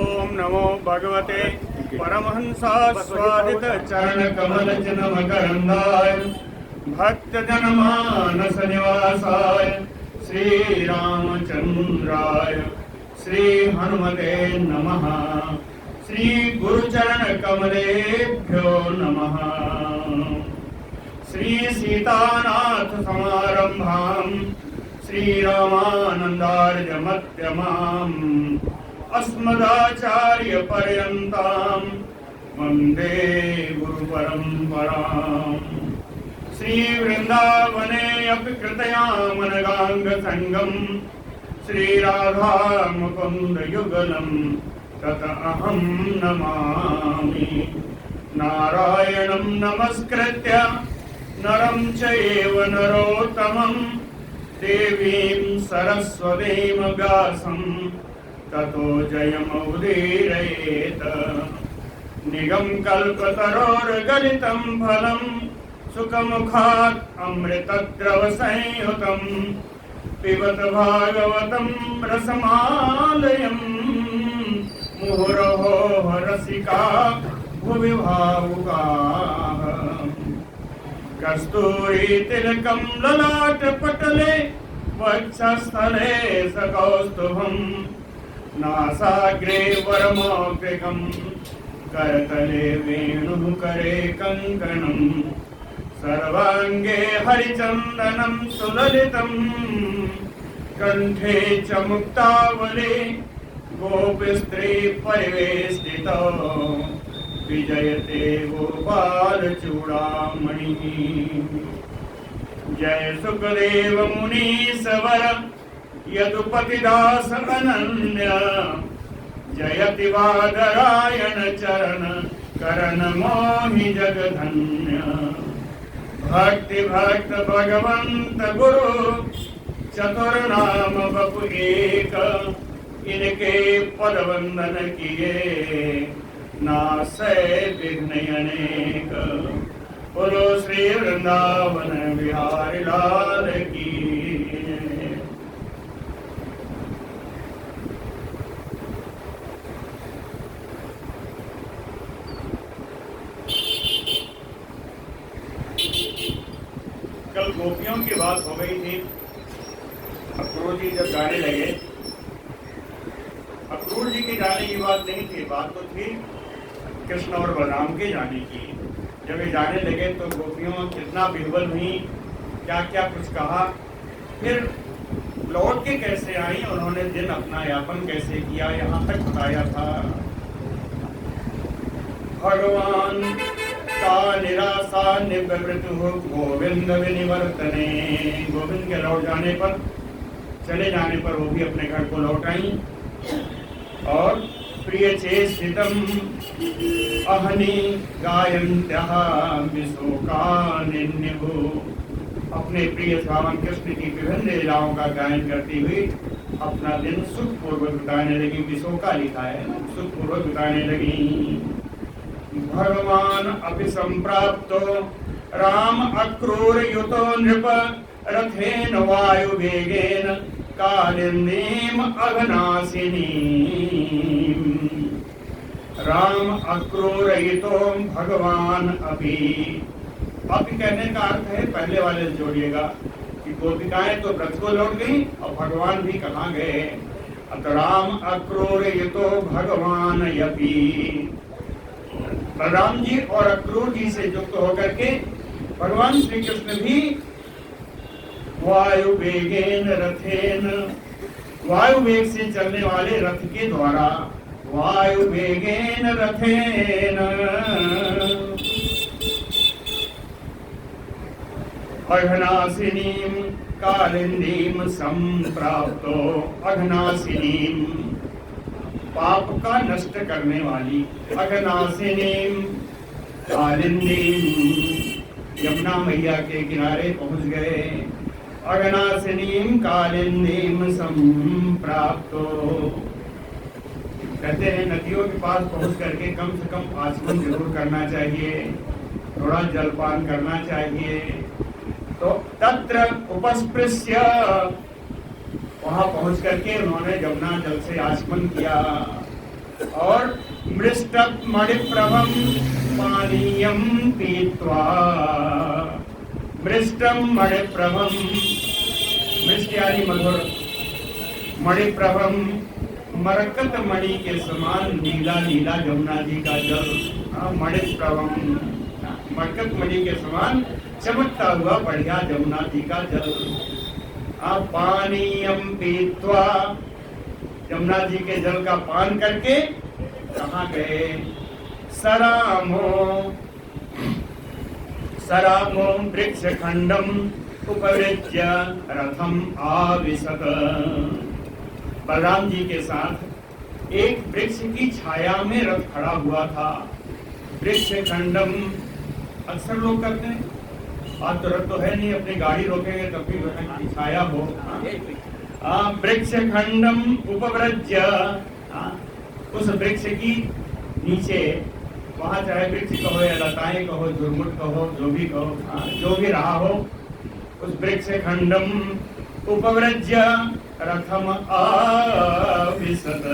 ओम नमो भगवते परमहंसास्वादित चरण कमल चिन्मकरंदाय भक्त जनमानस निवासाय श्री रामचंद्राय श्री हनुमते नमः। श्री गुरुचरण कमलेभ्यो नमः। श्री सीतानाथ समारंभां श्री रामानंदार्य मध्यमाम् अस्मदाचार्य पर्यन्तां वंदे गुरु परंपराम्। श्री वृंदावने अपि कृतयामनगांग संगम श्री राधा मुकुंद युगलम तत अहं नमामि। नारायणं नमस्कृत्य नरं चैव नरोत्तमं देवीं सरस्वतीं व्यासं ततो जयमुदीरयेत्। निगमकल्पतरोर्गलितं फलं सुखमुखात् अमृतद्रवसंयुतं पिबत भागवतं रसमालयं मुहुरहो रसिका भुवि भावुकाः। कस्तूरी तिलकं ललाटपटले वक्षस्थले सकौस्तुभं नासाग्रे वरमौक्तिकं करतले वेणुकरे कङ्कणं सर्वाङ्गे हरिचन्दनं सुललितं कण्ठे च मुक्तावली गोपस्त्री परिवेष्टितो विजयते गोपालचूडामणिः। जय सुखदेव मुनीश्वर यदुपतिदास अनन्य जयति वादरायण चरण करण मोहि जगधन्य। भक्ति भक्त भगवंत गुरु चतुर्नाम बपु एक इनके पद वंदन किए नासै विघ्न अनेक। बोलो श्री वृंदावन बिहारी लाल की। कल गोपियों की बात हो गई थी। अक्रूर जी जब गाने लगे, अक्रूर जी के जाने की बात नहीं थी, बात तो थी कृष्ण और बलराम के जाने की। जब ये जाने लगे तो गोपियों कितना विह्वल हुई, क्या क्या कुछ कहा, फिर लौट के कैसे आई, उन्होंने दिन अपना यापन कैसे किया, यहाँ तक बताया था। भगवान का निराशा निवृत्त हो गोविंद विनिवर्तने। गोविंद के लौट जाने पर, चले जाने पर वो भी अपने घर को लौट आई और प्रिय चेष्टितम अहनि गायन्त्यः विशोकानिन्युः। अपने प्रिय श्रावण कृष्ण की विभिन्न लीलाओं का गायन करती हुई अपना दिन सुखपूर्वक बिताने लगी। विशोका लिखा है, सुखपूर्वक बिताने लगी। भगवान अपि संप्राप्तो राम अक्रूर युतो नृप रथेन वायुवेगेन कालिंदीम अघनाशिनीम। राम अक्रूर युतो भगवान अपि। अपि कहने का अर्थ है, पहले वाले से जोड़िएगा कि गोपिकाएं तो व्रत को लौट गई और भगवान भी कहाँ गए। राम अक्रूर युतो भगवान यपि। बलराम जी और अक्रूर जी से युक्त होकर के भगवान श्री कृष्ण भी वायु वेगेन रथेन, वायु वेग से चलने वाले रथ के द्वारा, वायु वेगेन रथेन अघनाशिनीं कालिंदीं संप्राप्तो। अघनाशिनीं पाप का नष्ट करने वाली, अघनाशिनीं कालिंदीं यमुना मैया के किनारे पहुंच गए। अघनाशिनीं कालिंदीं संप्राप्तो। कहते हैं नदियों के पास पहुंच करके कम से कम आचमन जरूर करना चाहिए, थोड़ा जलपान करना चाहिए। तो तत्र उपस्पृश्य, वहां पहुंच करके उन्होंने यमुना जल से आचमन किया। और मृष्टमणिप्रभं पानीयं पीत्वा, मृष्टम मणिप्रभम, मृष्टयानी मधुर, मणिप्रभम मरकत मणि के समान नीला नीला जमुना जी का जल, मणिप्रभम मरकत मणि के समान चमकता हुआ बढ़िया जमुना जी का जल। पानीयम पीत्वा, यमुना जी के जल का पान करके कहाँ गए? सरामो वृक्ष खंडम उपवृज्य रथम आविशत। बलराम जी के साथ एक वृक्ष की छाया में रथ खड़ा हुआ था। वृक्ष खंडम अक्सर लोग करते हैं, आज तो रथ तो है नहीं, अपनी गाड़ी रोकेंगे तब भी छाया हो। वृक्ष खंडम उपव्रज्य, उस वृक्ष की नीचे, वहां चाहे वृक्ष कहो या लताएं कहो, झुरमुट कहो, जो भी कहो, जो भी रहा हो, उस वृक्ष खंडम उपव्रज्य रथम आविशत।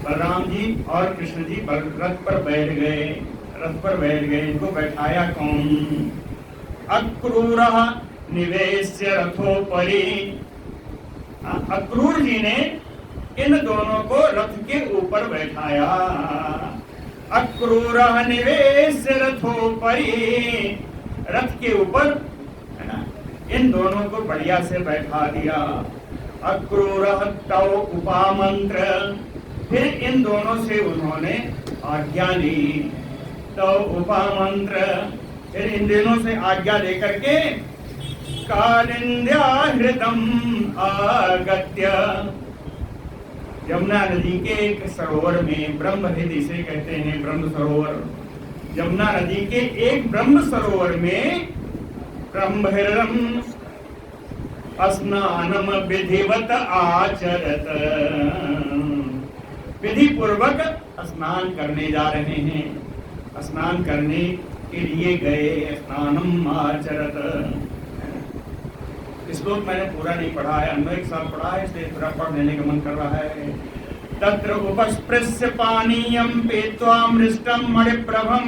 बलराम जी और कृष्ण जी रथ पर बैठ गए, इनको बैठाया कौन? अक्रूरः निवेश्य रथोपरि, अक्रूर जी ने इन दोनों को रथ के ऊपर बैठाया। अक्रूरः निवेश्य रथोपरि, रथ के ऊपर है ना, इन दोनों को बढ़िया से बैठा दिया। अक्रूरः तौ उपामंत्र, फिर इन दोनों से उन्होंने आज्ञा ली। तो उपामंत्र, फिर इन दोनों से आज्ञा लेकर के कालिंद्या हृदम आगत्य, यमुना नदी के एक सरोवर में, ब्रह्म हृदय से कहते हैं ब्रह्म सरोवर, यमुना नदी के एक ब्रह्म सरोवर में ब्रह्महृदम स्नानम विधिवत आचरत, विधि पूर्वक स्नान करने जा रहे हैं, स्नान करने के लिए गए। स्नानम आचरत, श्लोक मैंने पूरा नहीं पढ़ा है, अन्वय एक साथ पढ़ा है, इसलिए थोड़ा पढ़ लेने का मन कर रहा है। तत्र उपस्पृश्य पानीयं पीत्वा मृष्टं मणिप्रभं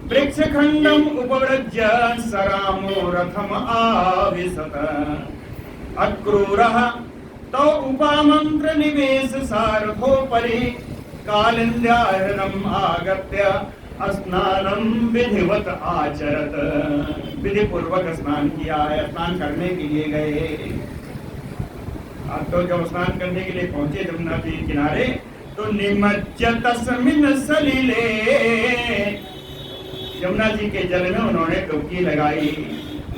वृक्षखण्डम् उपव्रज्य सरामो रथम आविशत। अक्रूरः तौ उपामंत्र निवेश सारथोपरि कालिन्द्याहरणम् आगत्य स्नानम विधिवत आचरत, विधि पूर्वक स्नान किया है, स्नान करने के लिए गए। तो जब स्नान करने के लिए पहुंचे यमुना जी किनारे, तो निमज्ज तस्मिन् सलिले, यमुना जी के जल में उन्होंने डुबकी लगाई।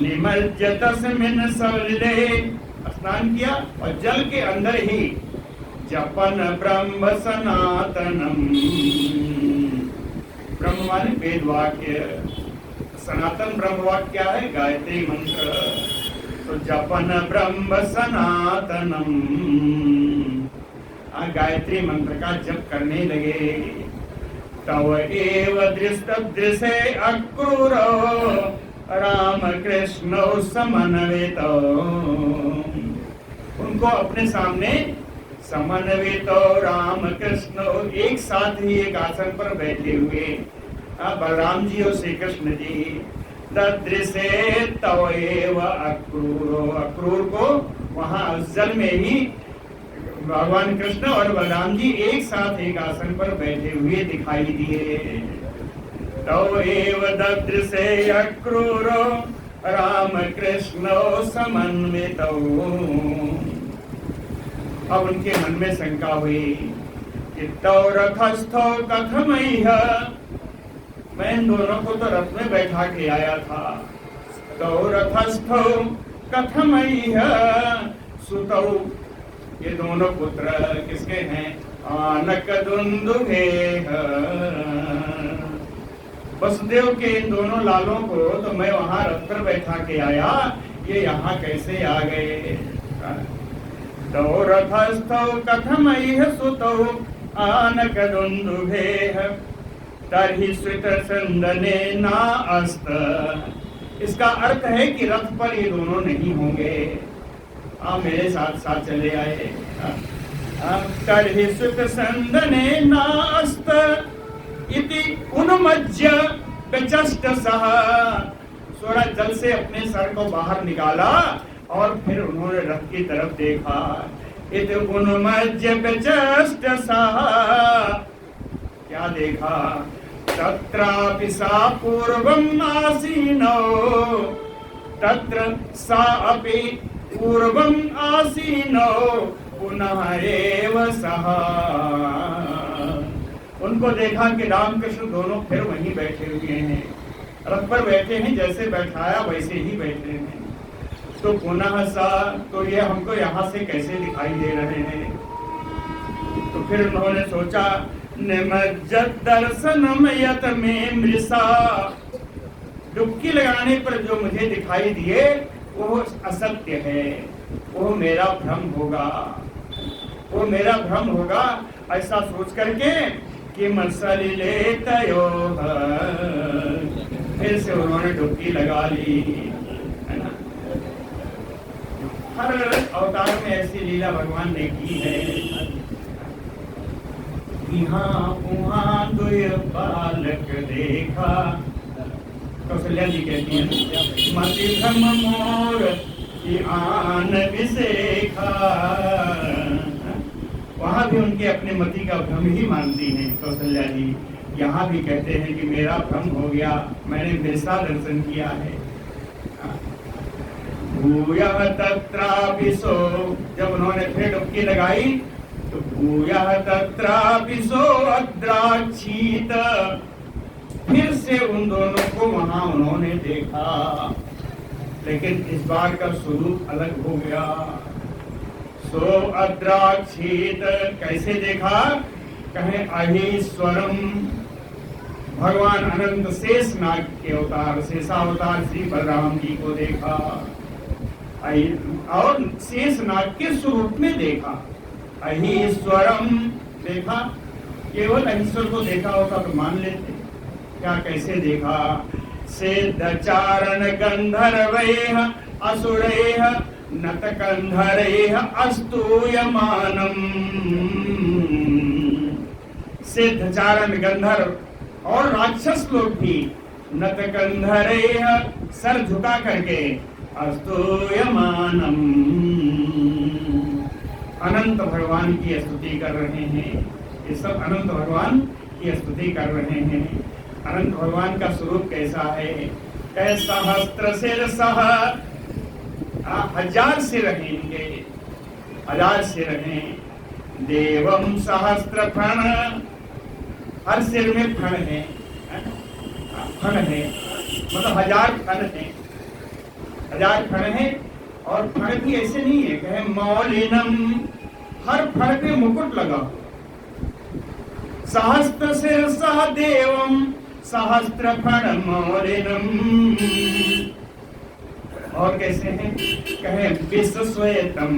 निमज्ज तस्मिन् सलिले, स्नान किया और जल के अंदर ही जपन ब्रह्म सनातनम, ब्रह्म माने वेद वाक्य, सनातन ब्रह्म वाक्य क्या है? गायत्री मंत्र। तो जपन ब्रह्म सनातनम, गायत्री मंत्र का जप करने लगे। तव एव दृष्टे अक्रूरो राम कृष्ण समन्वितो, उनको अपने सामने समन्वित राम कृष्ण एक साथ ही एक आसन पर बैठे हुए, बलराम जी और श्री कृष्ण जी। दृश्य तव एव अक्रूरो, अक्रूर को वहां जल में ही भगवान कृष्ण और बलराम जी एक साथ एक आसन पर बैठे हुए दिखाई दिए। तव एव दृश्य अक्रूरो राम कृष्ण समन्वितो। अब उनके मन में शंका हुई कि तौ रथस्थो कथमैह, मैं इन दोनों को तो रथ में बैठा के आया था। तौ रथस्थो कथमैह सुतौ, ये दोनों पुत्र किसके हैं? आनक दुंदुभेह, वसुदेव के इन दोनों लालों को तो मैं वहां रथ पर बैठा के आया, ये यहाँ कैसे आ गए? तौ रथस्थौ कथमैह सुतौ आनक दुंदुभेह तर्हि श्रुत संदने ना अस्त। इसका अर्थ है कि रथ पर ये दोनों नहीं होंगे, मेरे साथ साथ चले आए। तर्हि सुत संदने नास्त इति उन्मज्य विचष्ट सह। सूरज जल से अपने सर को बाहर निकाला और फिर उन्होंने रथ की तरफ देखा। इति उन्मज्य विचष्ट सह, क्या देखा? तत्रापि सा पूर्वम् आसीनो, तत्र सा अपि पूर्वम् आसीनो पुनः एव सह। उनको देखा कि रामकृष्ण दोनों फिर वहीं बैठे हुए हैं, रथ पर बैठे हैं, जैसे बैठाया वैसे ही बैठे हैं। तो पुनः सा, तो ये हमको यहाँ से कैसे दिखाई दे रहे हैं? तो फिर उन्होंने सोचा, निमज्जत दर्शनम यत में मृषा, डुबकी लगाने पर जो मुझे दिखाई दिए वो असत्य है, वो मेरा भ्रम होगा, वो मेरा भ्रम होगा। ऐसा सोच करके कि मत्सलिले तयोः, फिर से उन्होंने डुबकी लगा ली, है ना। हर अवतार में ऐसी लीला भगवान ने की है। यहाँ वहाँ दुय बालक देखा, कौशल्या जी कहती हैं, मति भ्रम मोर की आन विसेखा। वहाँ भी उनके अपने मति का भ्रम ही मानती हैं कौशल्या जी। यहाँ भी कहते हैं कि मेरा भ्रम हो गया, मैंने वृषा दर्शन किया है। भूयः तत्रापि सो, जब उन्होंने फिर डुबकी लगाई तो भूयः तत्रापि सो अद्राक्षीत, फिर से उन दोनों को वहां उन्होंने देखा, लेकिन इस बार का स्वरूप अलग हो गया। सो अद्राक्षीत, कैसे देखा? कहें अहीश्वरम, भगवान अनंत शेष नाग के अवतार, शेषावतार श्री बलराम जी को देखा और शेष नाग के स्वरूप में देखा। अहीश्वरम देखा, केवल अहीश्वर को देखा होता तो मान लेते, क्या कैसे देखा? सिद्धचारण गंधर्वैः असुरैः नतकंधरैः अस्तूयमानम्। सिद्धचारण गंधर्व और राक्षस लोग भी नतकंधरैः, सर झुका करके, अस्तूयमानम्, अनंत भगवान की स्तुति कर रहे हैं। ये सब अनंत भगवान की स्तुति कर रहे हैं। अनंत भगवान का स्वरूप कैसा है? सहस्त्र शिरसः, 1000 सिर रहेंगे, 1000 सिर हैं। देवम सहस्त्र फण, हर सिर में फण है, फण है मतलब 1000 फण है, 1000 फण है। और फण भी ऐसे नहीं है, कहे मौलिनम, हर फण पे मुकुट लगा। सहस्त्र शिरसः देवम सहस्त्र फण मौलिनम। और कैसे हैं? कहे विश्व श्वेतम,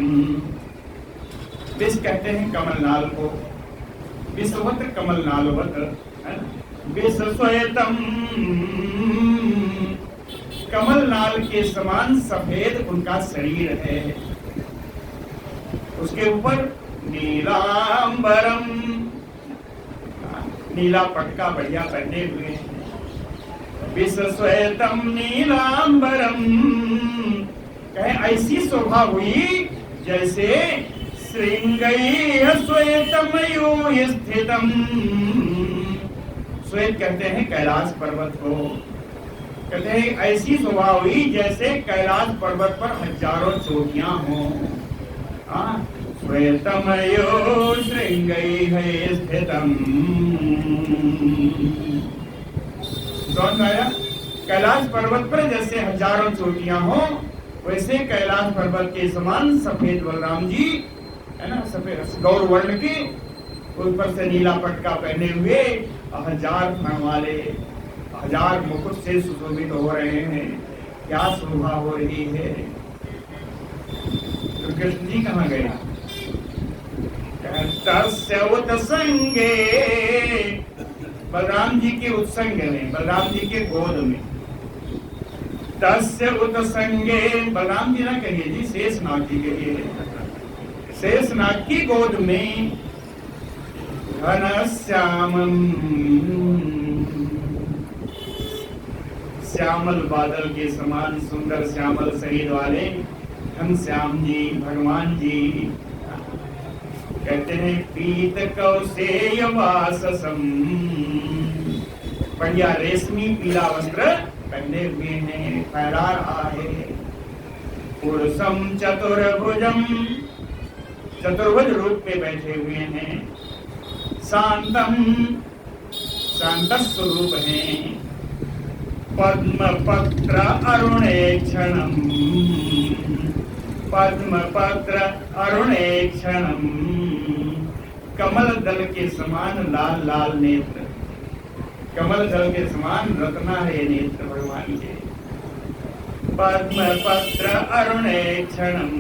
विश्व कहते हैं कमलनाल को, विश्ववत कमलनालवत, विश्व श्वेतम, कमलनाल के समान सफेद उनका शरीर है। उसके ऊपर नीलांबरम, नीला पटका बढ़िया पहने हुए हैं। विश्व श्वेतम नीलांबरम, कहे ऐसी शोभा हुई जैसे श्रृंगैः श्वेतमयूः स्थितम। श्वेत कहते हैं कैलाश पर्वत को, कहते हैं ऐसी शोभा हुई जैसे कैलाश पर्वत पर हजारों चोटियां हों। श्वेतमयूः श्रृंगैः स्थितम। कौन आया? कैलाश पर्वत पर जैसे हजारों चोटियां हो, वैसे कैलाश पर्वत के समान सफेद बलराम जी, है ना, सफेद गौर वर्ण के, ऊपर से नीला पटका पहने हुए, 1000 फण वाले, 1000 मुकुट से सुशोभित हो रहे हैं। क्या शोभा हो रही है। तो कृष्ण जी कहाँ गए? तस्य उत्संगे, बलराम जी के उत्संग में, बलराम जी के गोद में। तस्य उत्संगे, बलराम जी ना कहिए जी, शेषनाग जी कहिए, शेषनाग की गोद में घनश्यामम, श्यामल बादल के समान सुंदर श्यामल शरीर वाले घनश्याम जी भगवान जी कहते हैं पीत कौशेय वाससम, बढ़िया रेशमी पीला वस्त्र पहने हुए हैं, फहरा रहा है। पुरुषम चतुर्भुजम, चतुर्भुज रूप में बैठे हुए हैं। शांतम, शांत स्वरूप हैं। पद्म पत्र अरुणेक्षणम, पद्म पत्र अरुणेक्षणम, कमल दल के समान लाल लाल नेत्र, कमल दल के समान रत्ना है नेत्र भगवान के। पद्म पत्र अरुणेक्षणम,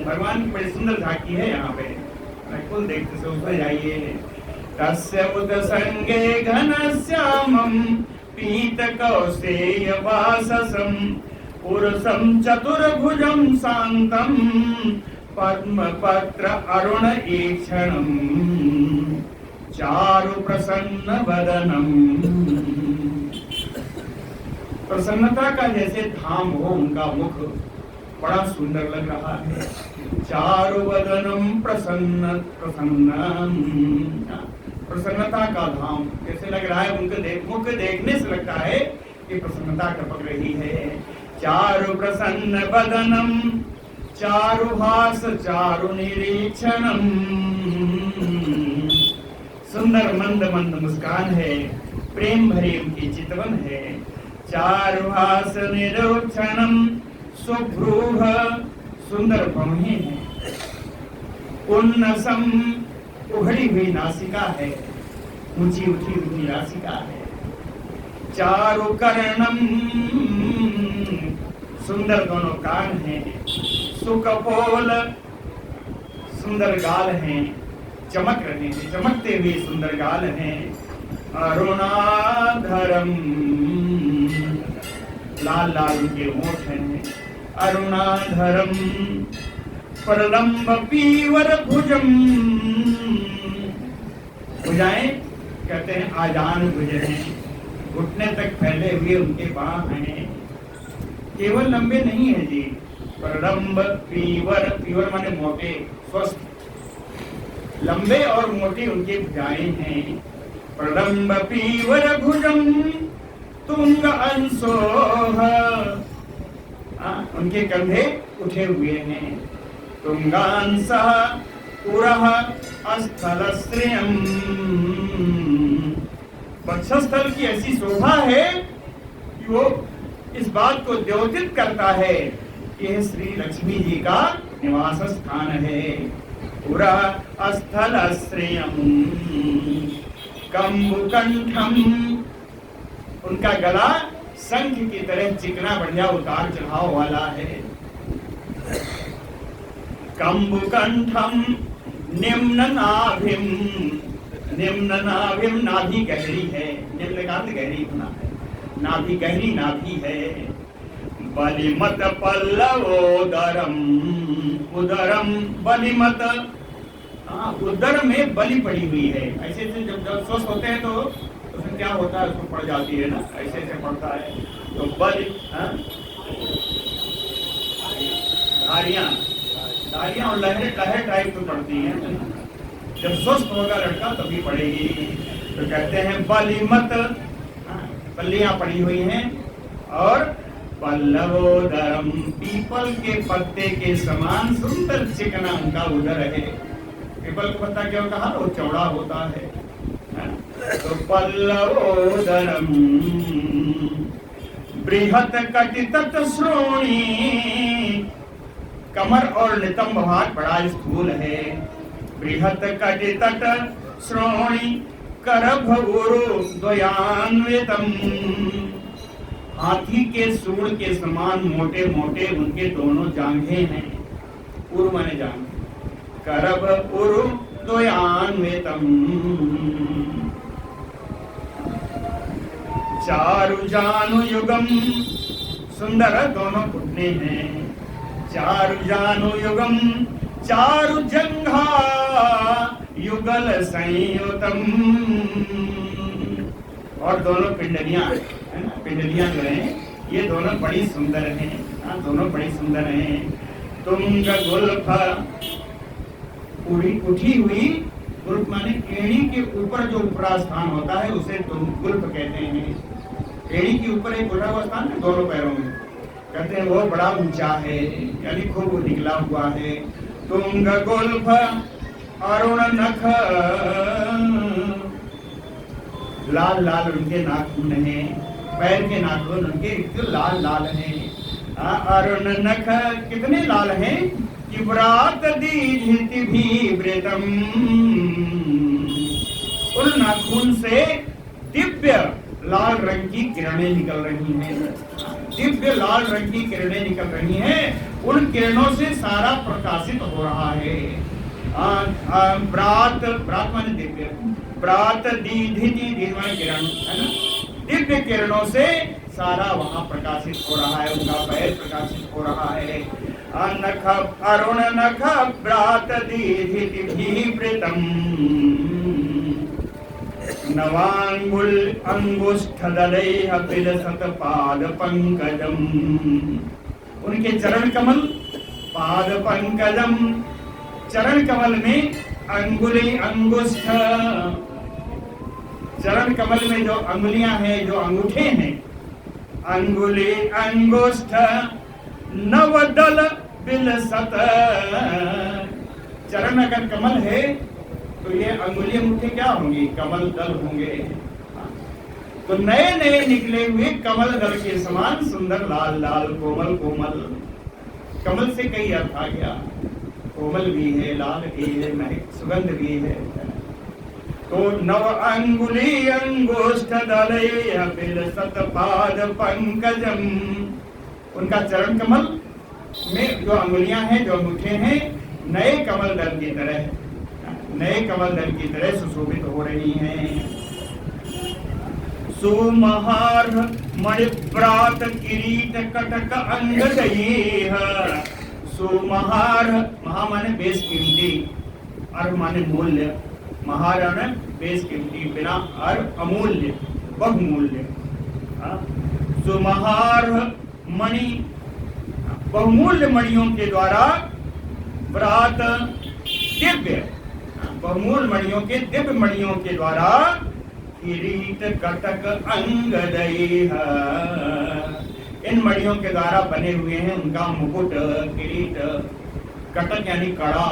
भगवान की बड़ी सुंदर झांकी है यहाँ पे, बिल्कुल देखते से उसमें जाइए। तस्य उदसंगे घनश्यामम पीत कौशेय वाससम, पुरुषम चतुर्भुजम शांतम पद्म पत्र अरुण ईक्षणम, चारु प्रसन्न वदनम, प्रसन्नता का जैसे धाम हो उनका मुख, बड़ा सुंदर लग रहा है। चारु वदनम प्रसन्न प्रसन्न, प्रसन्नता का धाम कैसे लग रहा है, उनके मुख देखने से लगता है कि प्रसन्नता टपक रही है। चारु प्रसन्न वदनम चारुहास चारु निरीक्षणम, सुंदर मंद मंद मुस्कान है, प्रेम भरी उनकी चितवन है। चारुहास निरीक्षणम सुभ्रूह, सुंदर भौहें हैं। उन्नसम, उघड़ी हुई नासिका है, ऊंची उठी हुई नासिका है। चारुकर्णम, सुंदर दोनों कान हैं। सुकपोल, सुंदर गाल हैं, चमक रहे हैं, चमकते हुए सुंदर गाल हैं। अरुणाधरम, लाल लाल उनके होठ हैं। अरुणाधरम प्रलंब पीवर भुजम, भुजाएं कहते हैं आजान भुज हैं, घुटने तक फैले हुए उनके बाह हैं। केवल लंबे नहीं है जी, प्रलंब पीवर, पीवर माने मोटे स्वस्थ, लंबे और मोटी उनकी भुजाएं हैं। प्रलंब पीवर भुजम तुंग अंशोह, उनके कंधे उठे हुए हैं। तुंगांसा पुरः अस्थल श्रियम, वक्षस्थल की ऐसी शोभा है कि वो इस बात को द्योतित करता है कि यह श्री लक्ष्मी जी का निवास स्थान है। पुरा अस्थल श्रियम कंबुकंठम, उनका गला शंख की तरह चिकना बढ़िया उतार चढ़ाव वाला है। कंबुकंठम निम्न नाभिम, निम्न नाभिम, नाभि गहरी है, निम्न का अर्थ गहरी होना है, नाभि गहरी नाभि है। बलिमत पल्लवोदरम, उदरम बलिमत, उदर में बलि पड़ी हुई है। ऐसे से जब स्वस्थ होते हैं तो उसमें क्या होता है, उसको पड़ जाती है ना, ऐसे ऐसे पड़ता है तो बलि, धारियां, धारियां और लहरें लहर टाइप में पड़ती हैं। जब स्वस्थ होगा लड़का तभी पड़ेगी। तो कहते हैं बलिमत, पल्लियां पड़ी हुई हैं। और पल्लवोदरम, पीपल के पत्ते के समान सुंदर चिकना उनका उदर है। पीपल का पत्ता क्यों कहा, वो चौड़ा होता है। तो पल्लवोदरम बृहत कटितट श्रोणी, कमर और नितंब भाग बड़ा स्थूल है। बृहत कटितट श्रोणी करभ उरु द्वयान्वितम, हाथी के सूंड के समान मोटे मोटे उनके दोनों जांघें हैं। उरु माने जांघ, करभ उरु द्वयान्वितम। चारु जानु युगम, सुंदर दोनों घुटने हैं। चारु जानु युगम चारु जंघा युगल संयुतम, और दोनों पिंडलियां है ना, पिंडलियां जो हैं ये दोनों बड़ी सुंदर हैं, हाँ दोनों बड़ी सुंदर हैं। तुंग गुल्फ, उठी हुई, गुल्फ माने एड़ी के ऊपर जो ऊपरा स्थान होता है उसे तुंग गुल्फ कहते हैं। एड़ी के ऊपर एक उठा हुआ स्थान है दोनों पैरों में, कहते हैं वो बड़ा ऊंचा है, यानी खूब निकला हुआ है। तुंग गुल्फ अरुण नख, लाल लाल उनके नाखून हैं, पैर के नाखून उनके लाल लाल हैं। अरुण नख कितने लाल हैं कि व्रात दीधिति भी वृतम, उन नाखून से दिव्य लाल रंग की किरणें निकल रही हैं, दिव्य लाल रंग की किरणें निकल रही हैं, उन किरणों से सारा प्रकाशित हो रहा है। व्रात, व्रात माने दिव्य, व्रात दीधिति किरण है ना, दिव्य किरणों से सारा वहां प्रकाशित हो रहा है, उनका पैर प्रकाशित हो रहा है। नख अरुण नख व्रात दीधिति भीवृतम, नवांगुल अंगुष्ठ दलैः विलसत पाद पंकजम, उनके चरण कमल पाद पंकजम, चरण कमल में अंगुली अंगुष्ठ, चरण कमल में जो अंगुलियां हैं, जो अंगूठे हैं, अंगुली अंगुष्ठ नवदल विलसत, चरण अगर कमल है तो ये अंगुली अंगूठे क्या होंगी, कमल दल होंगे। तो नए नए निकले हुए कमल दल के समान सुंदर लाल लाल कोमल कोमल, कमल से कई अर्थ आ गया, कोमल भी है, लाल भी है, महक सुगंध भी है। तो नव अंगुली अंगुष्ठ दलैः विलसत पाद पंकजम, उनका चरण कमल में जो अंगुलियां हैं, जो अंगूठे हैं, नए कमल दल की तरह, नए कमल दल की तरह सुशोभित हो रही हैं। सुमहार मणिप्रात किरीट कटक अंगदैः, सुमहार, महा माने बेस कीमती, अर्घ माने मूल्य, महार माने बेस कीमती, बिना अर्घ अमूल्य बहुमूल्य। सुमहार मणि, बहुमूल्य मणियों के द्वारा, व्रात दिव्य, बहुमूल्य मणियों के दिव्य मणियों के द्वारा, किरीट कटक अंगदैः, इन मणियों के द्वारा बने हुए हैं उनका मुकुट, किरीट, कटक यानी कड़ा,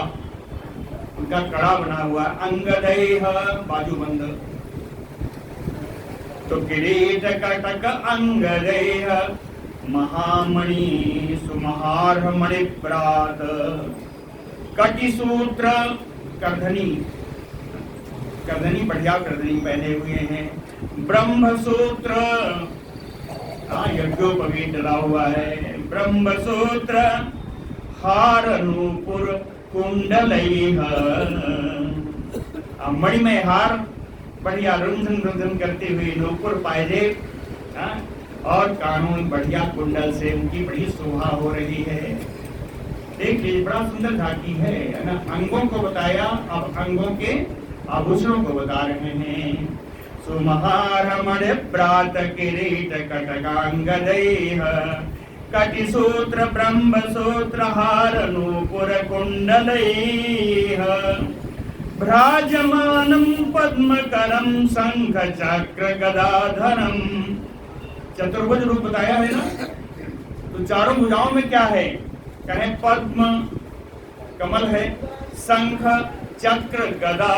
उनका कड़ा बना हुआ, अंगदैः बाजूबंद, तो किरीट कटक अंगदैः महामणि सुमहार मणिप्रात, कटिसूत्र करधनी, करधनी बढ़िया करधनी पहने हुए हैं, ब्रह्मसूत्र, यज्ञोपवीत डला हुआ है, ब्रह्मसूत्र हार नूपुर कुंडलैः, मणिमय हार बढ़िया रुंझन रुंझन करते हुए नूपुर पायजे और कानून बढ़िया कुंडल से उनकी बड़ी शोभा हो रही है। देख लीजिए बड़ा सुंदर झांकी है ना। अंगों को बताया, अब अंगों के आभूषणों को बता रहे हैं। सुमहार मणिप्रात किरीट कटकांगदैः, कटिसूत्र ब्रह्मसूत्र हार नूपुर कुंडलैः, भ्राजमानं पद्मकरं शंख चक्र गदाधरं, चतुर्भुज रूप बताया है ना। तो चारों भुजाओं में क्या है, कहें पद्म कमल है, शंख चक्र गदा,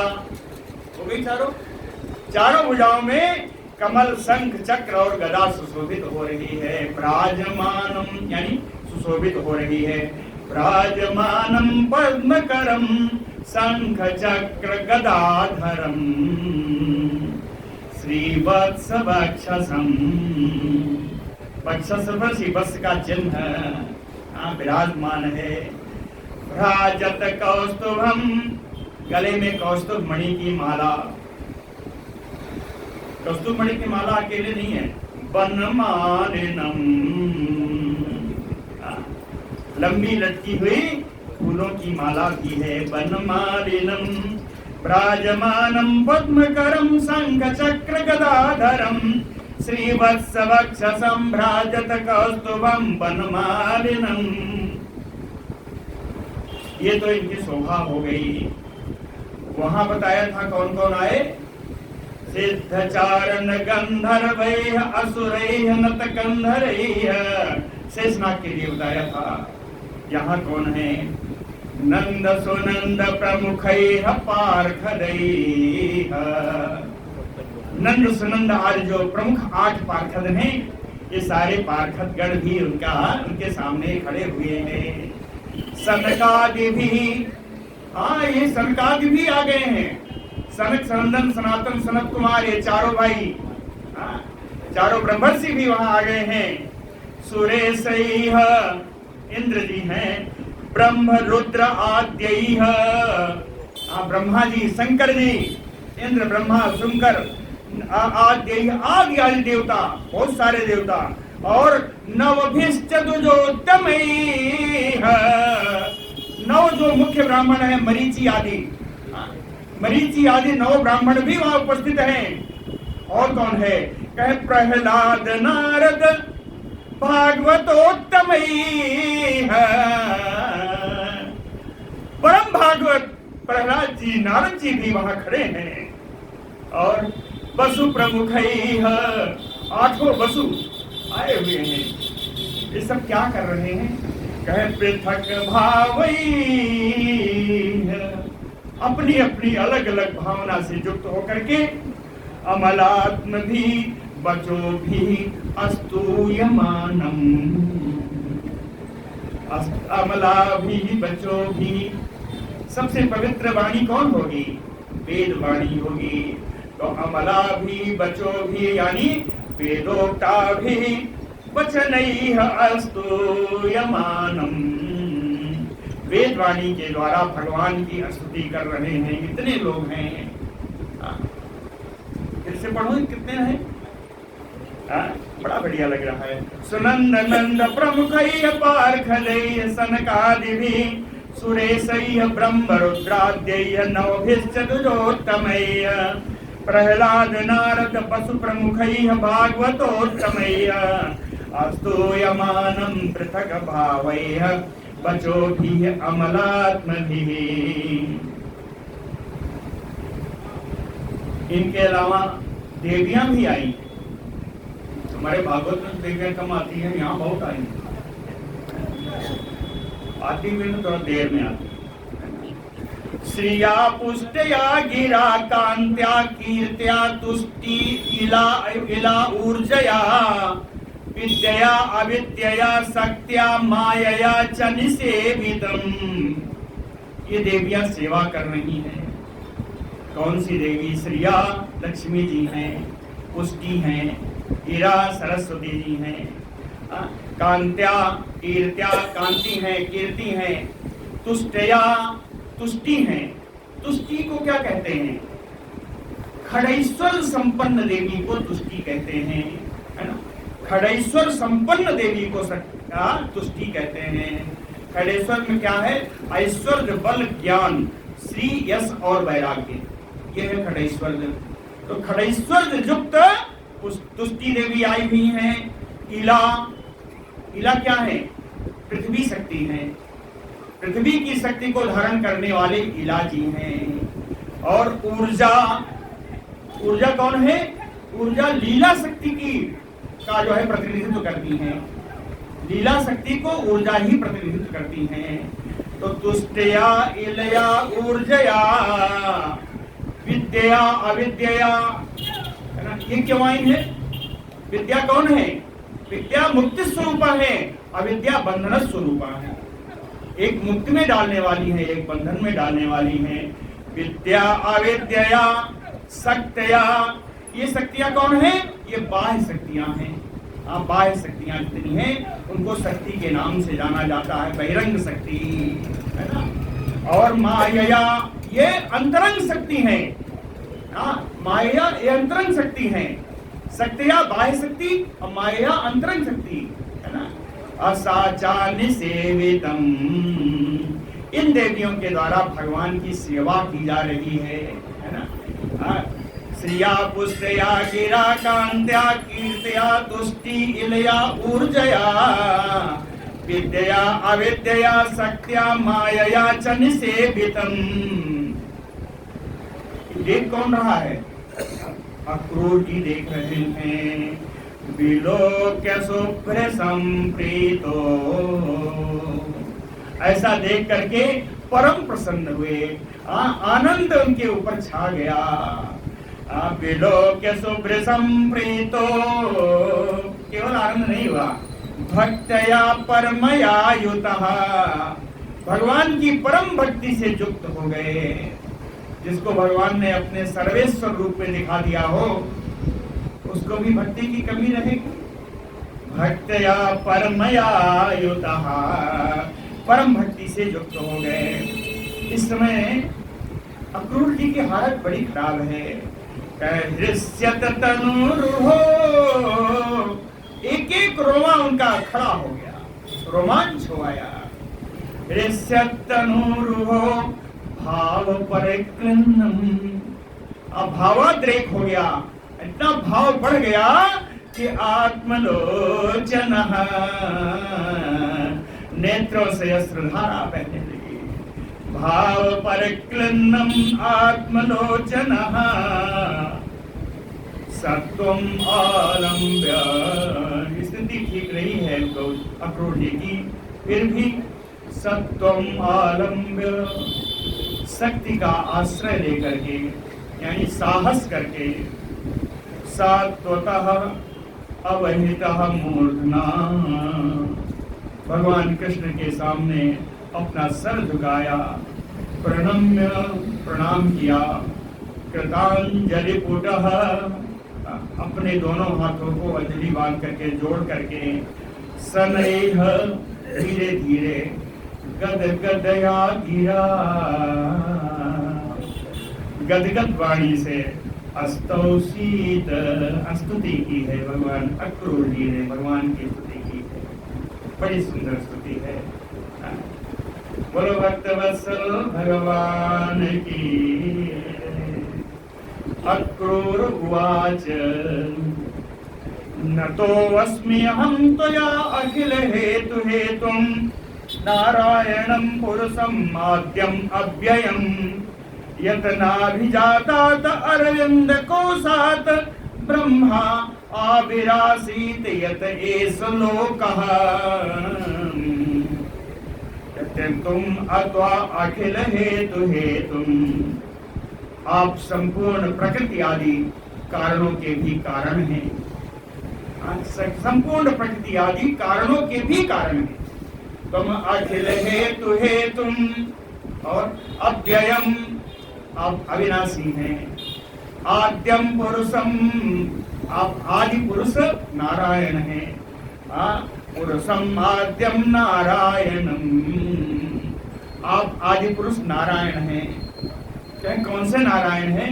हो गई चारों, चारों भुजाओं में कमल शंख चक्र और गदा सुशोभित हो रही है। विराजमानम यानी सुशोभित हो रही है। विराजमानम पद्मकरम शंख चक्र गदाधरम श्रीवत्स वक्षसम, वक्षस पर श्रीवत्स का चिन्ह विराजमान है। भ्राजत कौस्तुभम, गले में कौस्तुभ मणि की माला, कौस्तुभ मणि की माला अकेले नहीं है, वनमालिनम, लंबी लटकी हुई फूलों की माला भी है। वनमालिनम ब्राजमानम पद्मकरम शंख चक्र गदाधरम श्रीवत्सवक्ष संभ्राजत कौस्तुभम वनमालिनम। ये तो इनकी शोभा हो गई। वहां बताया था कौन कौन आए? सिद्धचारण गंधर्वैः असुरैः नतकंधरैः, शेषनाग के लिए बताया था। यहाँ कौन है? नंद सुनंद प्रमुखैः पार्षदैः। नंद सुनंद आज जो प्रमुख 8 पार्षद हैं, ये सारे पार्षदगण भी उनके सामने खड़े हुए हैं। सनकादि भी, हाँ ये सनकादि भी आ गए हैं। सनक सनंदन सनातन सनत कुमार, ये चारों भाई, चारों ब्रह्मर्षि भी वहां आ गए हैं। सुरेशैः इंद्र जी हैं। ब्रह्म रुद्र आद्यैः, ब्रह्मा जी, शंकर जी, इंद्र ब्रह्मा शंकर आद्यैः, आदि आदि देवता, बहुत सारे देवता। और नवभिश्चतुर्योत्तमैः, 9 जो मुख्य ब्राह्मण है, मरीचि आदि, मरीचि आदि 9 ब्राह्मण भी वहां उपस्थित हैं। और कौन है? कहे प्रहलाद नारद भागवतोत्तमैः, परम भागवत प्रहलाद जी नारद जी भी वहां खड़े हैं। और वसु प्रमुखैः, 8 वसु आए हुए हैं। ये सब क्या कर रहे हैं? कहे पृथक भावैः, अपनी अपनी अलग अलग भावना से युक्त होकर के अमलात्म भी बचो भी अस्तूयमानम, अमला भी बचो भी। सबसे पवित्र वाणी कौन होगी? वेद वाणी होगी। तो अमला भी बचो भी यानी वेदोक्ता भी वचनैः अस्तूयमानम। वेद वाणी के द्वारा भगवान की स्तुति कर रहे हैं। कितने लोग हैं? फिर से पढ़ो, कितने हैं? बड़ा बढ़िया लग रहा है। सुनंद नंद प्रमुखैः पार्षदैः सनकादिभिः सुरेशैः ब्रह्म रुद्राद्यैः नवभिश्चतुर्योत्तमैः प्रहलाद नारद वसु प्रमुखैः भागवतोत्तमैः अस्तूयमानं पृथक् भावैः वचोभिः अमलात्मभिः। इनके अलावा देवियां भी आई। हमारे भागवत में देवियां कम आती हैं, यहाँ बहुत आई। आती भी तो थोड़ा देर में आती। श्रिया पुष्टया गिरा कांत्या कीर्त्या तुष्टि इला ऊर्जया विद्यया अविद्यया शक्त्या मायया च निसेवितम्। ये देवियां सेवा कर रही हैं। कौन सी देवी? श्रिया लक्ष्मी जी हैं, पुष्टि हैं, गिरा सरस्वती जी हैं, कांत्या कीर्त्या कांति हैं, कीर्ति हैं, तुष्टया तुष्टि हैं। तुष्टि को क्या कहते हैं? खड़ैश्वर संपन्न देवी को तुष्टि कहते हैं, है ना। खड़ैश्वर संपन्न देवी को तुष्टि कहते हैं। खड़ेश्वर में क्या है? ऐश्वर्य, बल, ज्ञान, श्री, यश और वैराग्य, ये है खड़ैश्वर्य। तो खड़ैश्वर्य युक्त तुष्टि देवी आई हुई हैं। इला, इला क्या है? पृथ्वी शक्ति है। पृथ्वी की शक्ति को धारण करने वाले इला जी हैं। और ऊर्जा, ऊर्जा कौन है? ऊर्जा लीला शक्ति की का जो है प्रतिनिधित्व करती हैं। लीला शक्ति को ऊर्जा ही प्रतिनिधित्व करती हैं। तो तुष्टया इलया ऊर्जया विद्या अविद्या, है ना। ये क्यों आई है? विद्या कौन है? विद्या मुक्ति स्वरूप है, अविद्या बंधन स्वरूप है। एक मुक्ति में डालने वाली है, एक बंधन में डालने वाली है। विद्या अविद्या शक्तिया, ये शक्तियां कौन है? ये बाह्य शक्तियां हैं। बाह्य शक्तियां जितनी हैं उनको शक्ति के नाम से जाना जाता है, बहिरंग शक्ति, है ना। और माया, ये अंतरंग शक्ति है। माया ये अंतरंग शक्ति है। शक्तियां बाह्य शक्ति और माया अंतरंग शक्ति, है ना। असाचा निसेवितम, इन देवियों के द्वारा भगवान की सेवा की जा रही है ना। श्रिया पुष्टया गिरा कांत्या कीर्त्या तुष्टि इलया ऊर्जया विद्या अविद्या शक्त्या मायया च निसेवितम्। देख कौन रहा है? अक्रूर जी देख रहे हैं। विलोक्य शुभ्र संप्रीतो, ऐसा देख करके परम प्रसन्न हुए, आनंद उनके ऊपर छा गया। विलोक्य शुभ्र संप्रीतो, केवल आनंद नहीं हुआ, भक्तया परमया युतः, भगवान की परम भक्ति से युक्त हो गए। जिसको भगवान ने अपने सर्वेश्वर रूप में दिखा दिया हो, उसको भी भक्ति की कमी रहेगी। भक्तया परमया युतः, परम भक्ति से युक्त हो गए। इस समय अक्रूर जी की हालत बड़ी खराब है। हृष्यत तनुरुहो, एक एक रोमा उनका खड़ा हो गया, रोमांच हो आया। हृष्यत तनुरुहो भाव परिक्लिन्नम, अब भावाद्रेक हो गया, इतना भाव बढ़ गया कि आत्मलोचन, नेत्रों से अश्रुधारा बहने लगी। भाव परिक्लिन्नम आत्मलोचन सत्वम आलम्ब्य, स्थिति ठीक नहीं है अक्रूर जी की, फिर भी सत्वम आलम्ब्य, शक्ति का आश्रय लेकर के, यानी साहस करके, सात्वतः अवहितः मूर्धना, भगवान कृष्ण के सामने अपना सर झुकाया, प्रणम्य प्रणाम किया। कृतांजलि पुटः, अपने दोनों हाथों को अंजलि बांध करके जोड़ करके, सनैह धीरे धीरे, गद गदया गिरा, गदगद वाणी से स्तौषित, स्तुति की है भगवान अक्रूर जी ने, भगवान की स्तुति की है, बड़ी सुंदर स्तुति है। बोलो भक्तवत्सल भगवान की। अक्रूर उवाच न तो अस्मि अहं त्वया अखिल हेतु हेतुं, नारायणं पुरुषं आद्यम् अव्ययम्, यत नाभिजातात अरविंद कोशात्, ब्रह्मा आविरासीत यत एष लोकः। तुम अथवा अखिल हेतु हेतुम, आप संपूर्ण प्रकृति आदि कारणों के भी कारण हैं, संपूर्ण प्रकृति आदि कारणों के भी कारण हैं। तुम अखिल हेतु हेतुम, और अव्ययम, आप अविनाशी हैं। आद्यम पुरुषम, आप आदि पुरुष नारायण हैं। पुरुषम आद्यम नारायणम, आप आदि पुरुष नारायण हैं। क्या कौन से नारायण हैं?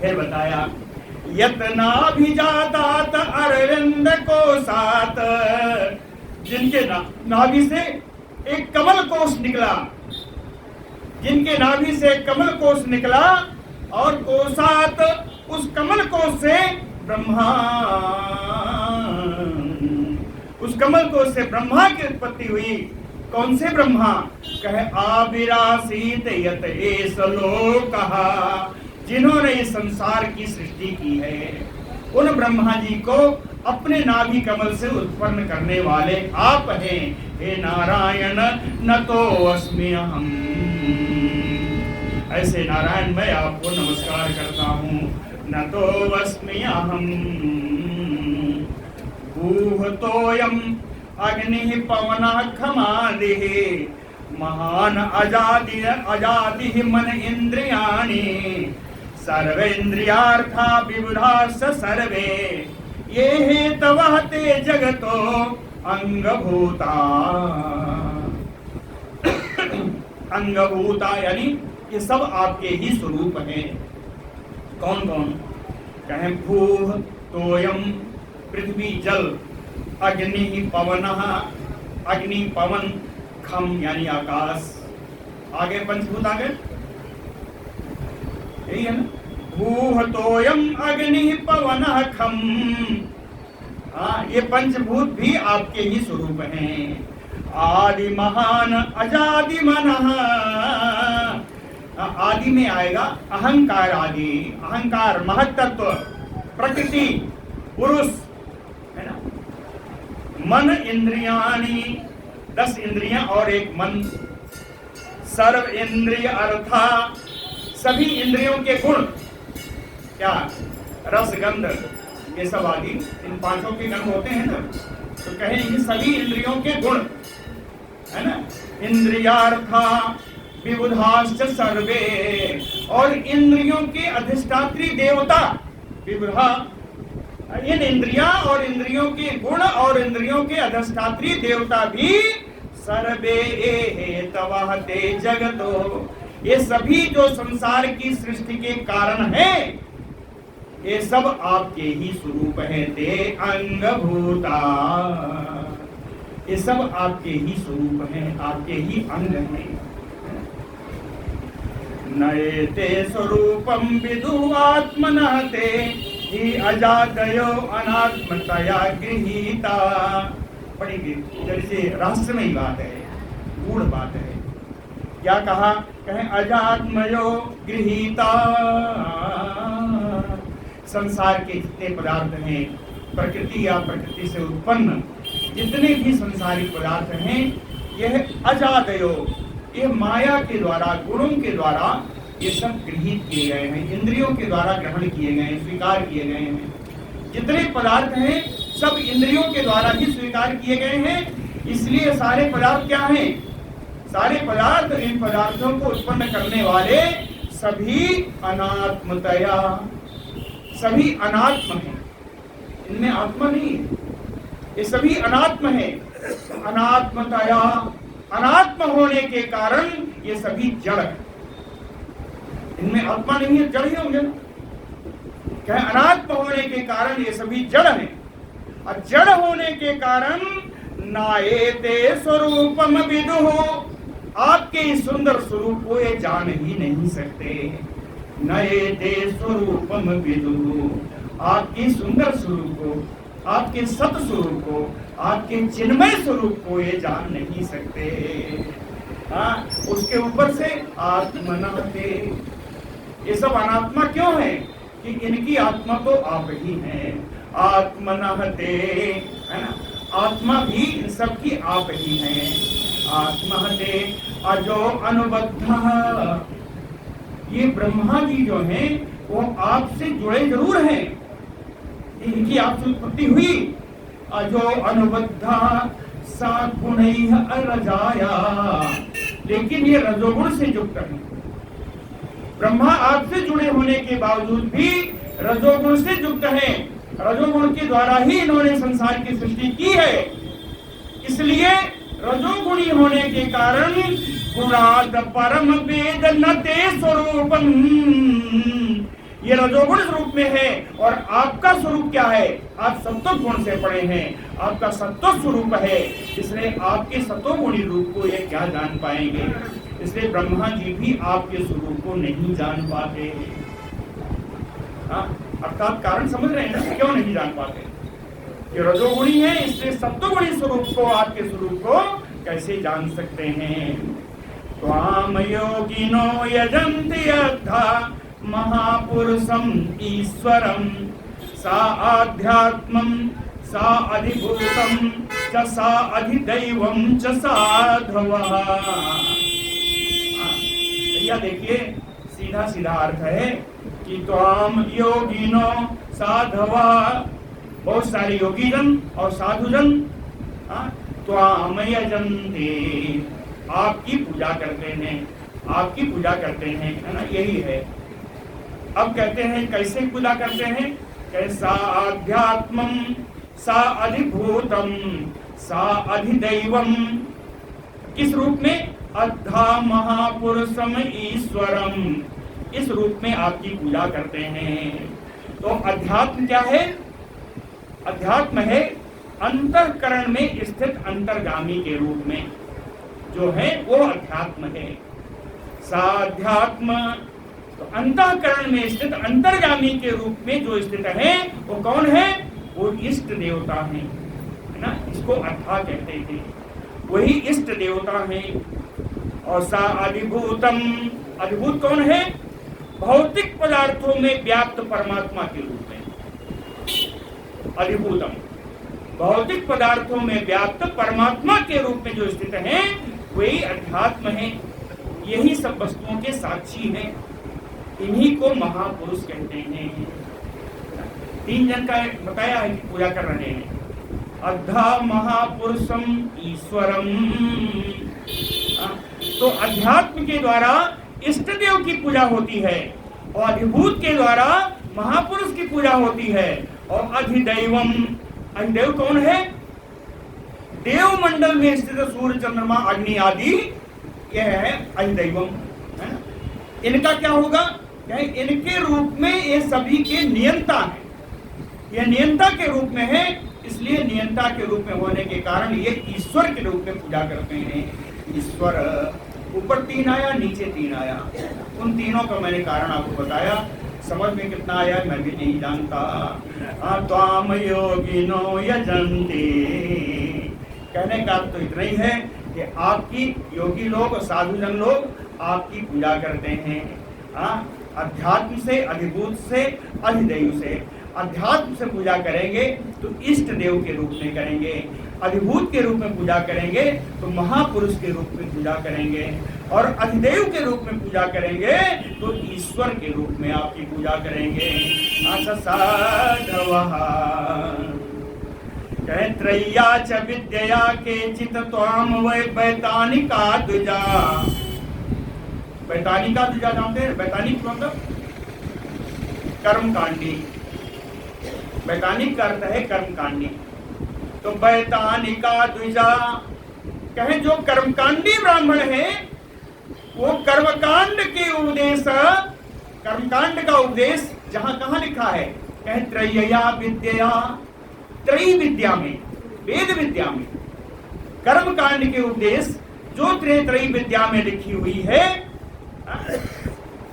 फिर बताया, यत्नाभिजातात अरविंद कोशात्, जिनके नाभि से एक कमल कोश निकला, जिनके नाभि से कमल कोश निकला, और कोशात, उस कमल कोश से ब्रह्मा, उस कमल कोश से ब्रह्मा की उत्पत्ति हुई। कौन से ब्रह्मा? कहे आविरासीत यत एष लोकः, जिन्होंने इस संसार की सृष्टि की है, उन ब्रह्मा जी को अपने नाभि कमल से उत्पन्न करने वाले आप हैं। हे नारायण न तो अस्मि अहम्, ऐसे नारायण मैं आपको नमस्कार करता हूँ। न तो अस्मि अहम् भूतोऽयम् अग्निः पवनः खमादिः, महान अजादिः मन इंद्रियाणि, सर्वेन्द्रियार्था विबुधाश्च सर्वे, ये हेतवः ते जगतो अंगभूता। अंगभूता यानी ये सब आपके ही स्वरूप हैं। कौन कौन? कहें भूः तोयम, पृथ्वी जल, अग्नि पवन, अग्नि पवन, खम यानी आकाश, आगे पंचभूत आ गए, यही है ना, भूह तोयम अग्नि पवन खम। हाँ, ये पंचभूत भी आपके ही स्वरूप हैं। आदि महान अजादि मनः, आदि में आएगा अहंकार, आदि अहंकार, महत्त्व, प्रकृति, पुरुष, है ना। मन इंद्रियाणि, 10 इंद्रियां और एक मन, सर्व इंद्रिय अर्था, सभी इंद्रियों के गुण, क्या, रस गंध ये सब आदि, इन 5 के गण होते हैं ना, तो कहेंगे सभी इंद्रियों के गुण, है ना। इंद्रियार्था विबुधाश्च सर्वे, और इंद्रियों के अधिष्ठात्री देवता विबुधा, इन इंद्रियां और इंद्रियों के गुण और इंद्रियों के अधिष्ठात्री देवता भी सर्वे हेतवः ते जगतो, ये सभी जो संसार की सृष्टि के कारण हैं, ये सब आपके ही स्वरूप है। ते अंगभूता, ये सब आपके ही स्वरूप हैं, आपके ही अंग हैं। नये ते स्वरूपम विदु आत्मनः ते ही अजातयो अनात्मतया गृहीता। बड़ी जैसे रहस्यमयी बात है, गूढ़ बात है। क्या कहा, कहें अजात्मयो गृहीता। संसार के जितने पदार्थ हैं, प्रकृति या प्रकृति से उत्पन्न जितने भी संसारिक पदार्थ हैं, यह अजातयो, यह माया के द्वारा, गुणों के द्वारा ये सब गृहीत किए गए हैं, इंद्रियों के द्वारा ग्रहण किए गए हैं, स्वीकार किए गए हैं। जितने पदार्थ हैं सब इंद्रियों के द्वारा ही स्वीकार किए गए हैं। इसलिए सारे पदार्थ क्या हैं, सारे पदार्थ, इन पदार्थों को उत्पन्न करने वाले सभी अनात्मतया, सभी अनात्म हैं, इनमें आत्मा नहीं है, ये सभी अनात्म है। अनात्मतया, अनात्म होने के कारण ये सभी जड़ है, इनमें आत्मा नहीं है, जड़ ही होंगे ना। क्या, अनात्म होने के कारण ये सभी जड़ हैं, और जड़ होने के कारण नाएते स्वरूपम विदुः, आपके इस सुंदर स्वरूप को ये जान ही नहीं सकते। नएते स्वरूपम विदुः, आपके सुंदर स्वरूप को, आपके सत स्वरूप को, आपके चिन्मय स्वरूप को ये जान नहीं सकते। हाँ, उसके ऊपर से आत्मनते, ये सब अनात्मा क्यों है कि इनकी आत्मा तो आप ही हैं। आत्मनते, है ना, आत्मा भी इन सब की आप ही हैं। आत्महते अजो अनुबद्ध, ये ब्रह्मा जी जो हैं वो आपसे जुड़े जरूर हैं, इनकी आपसे उत्पत्ति हुई। अजो अनुबद्धा सा गुणैः अरजाया, लेकिन ये रजोगुण से युक्त है। ब्रह्मा आपसे जुड़े होने के बावजूद भी रजोगुण से युक्त है, रजोगुण के द्वारा ही इन्होंने संसार की सृष्टि की है। इसलिए रजोगुणी होने के कारण गुणाद परम वेद न ते स्वरूपम, ये रजोगुण स्वरूप में है। और आपका स्वरूप क्या है, आप सत्व गुण से पड़े हैं, आपका सत्व स्वरूप है, इसलिए आपके सत्वगुणी रूप को ये क्या जान पाएंगे। इसलिए ब्रह्मा जी भी आपके स्वरूप को नहीं जान पाते। अर्थात कारण समझ रहे हैं ना, क्यों नहीं जान पाते। ये रजोगुणी है, इसलिए सत्वगुणी स्वरूप को, आपके स्वरूप को कैसे जान सकते हैं। त्वाम योगिनो यजन्ति यद्धा महापुरुषम ईश्वरम, सा आध्यात्मम सा अधिभूतम च सा अधिदैवम च साधवः। भैया देखिए, सीधा सीधा अर्थ है कि त्वाम योगिनो साधवा, बहुत सारे योगीजन और साधुजन त्वाम यजन्ते, आपकी पूजा करते हैं, आपकी पूजा करते हैं, है ना, यही है। अब कहते हैं कैसे पूजा करते हैं, कैसा आध्यात्मम सा अधिभूतम सा अधिदैवम, किस रूप में, अद्धा महापुरुषम ईश्वरम, इस रूप में आपकी पूजा करते हैं। तो अध्यात्म क्या है, अध्यात्म है अंतःकरण में स्थित अंतर्गामी के रूप में जो है वो अध्यात्म है। साध्यात्म, तो अंतःकरण में स्थित अंतर्गामी के रूप में जो स्थित है वो कौन है? वो इष्ट देवता है ना, इसको अथा कहते थे, वही इष्ट देवता है। और सा अधिभूतम, अधिभूत कौन है? भौतिक पदार्थों में व्याप्त परमात्मा के रूप में। अधिभूतम, भौतिक पदार्थों में व्याप्त परमात्मा के रूप में जो स्थित है वही अध्यात्म है। यही सब वस्तुओं के साक्षी हैं, इन्हीं को महापुरुष कहते हैं। 3 जन का बताया है कि पूजा कर रहे हैं। अद्धा महापुरुषम ईश्वरम, तो अध्यात्म के द्वारा इष्ट देव की पूजा होती है और अधिभूत के द्वारा महापुरुष की पूजा होती है। और अधिदैवम, अधिदेव कौन है? देव मंडल में स्थित सूर्य चंद्रमा अग्नि आदि, यह है अधिदैवम। इनका क्या होगा? इनके रूप में ये सभी के नियंता है, यह नियंता के रूप में है, इसलिए नियंता के रूप में होने के कारण ये ईश्वर के रूप में पूजा करते हैं। ईश्वर, ऊपर 3 आया, नीचे 3 आया, उन तीनों का मैंने कारण आपको बताया। समझ में कितना आया मैं भी नहीं जानता। त्वाम योगिनो यजन्ते, कहने का तो इतना ही है कि आपकी योगी लोग, साधुजन लोग आपकी पूजा करते हैं। अध्यात्म से, अधिभूत से, अधिदैव से। अध्यात्म से पूजा करेंगे तो इष्ट देव के रूप में करेंगे, अधिभूत के रूप में पूजा करेंगे तो महापुरुष के रूप में पूजा करेंगे, और अधिदेव के रूप में पूजा करेंगे तो ईश्वर के रूप में आपकी पूजा करेंगे। कहे त्रय्या च विद्या के चित त्वाम वै वैतानिका द्विजा। वैतानिका द्विजा जानते हैं? वैतानिक मतलब कर्मकांडी, वैतानिक का अर्थ है कर्मकांडी। तो वैतानिका द्विजा, कहे जो कर्मकांडी ब्राह्मण है वो कर्मकांड के उपदेश, कर्मकांड का उपदेश जहां कहां लिखा है? कहे त्रय्या विद्या, त्रयी विद्या में, वेद विद्या में कर्मकांड के उपदेश जो त्रयी विद्या में लिखी हुई है,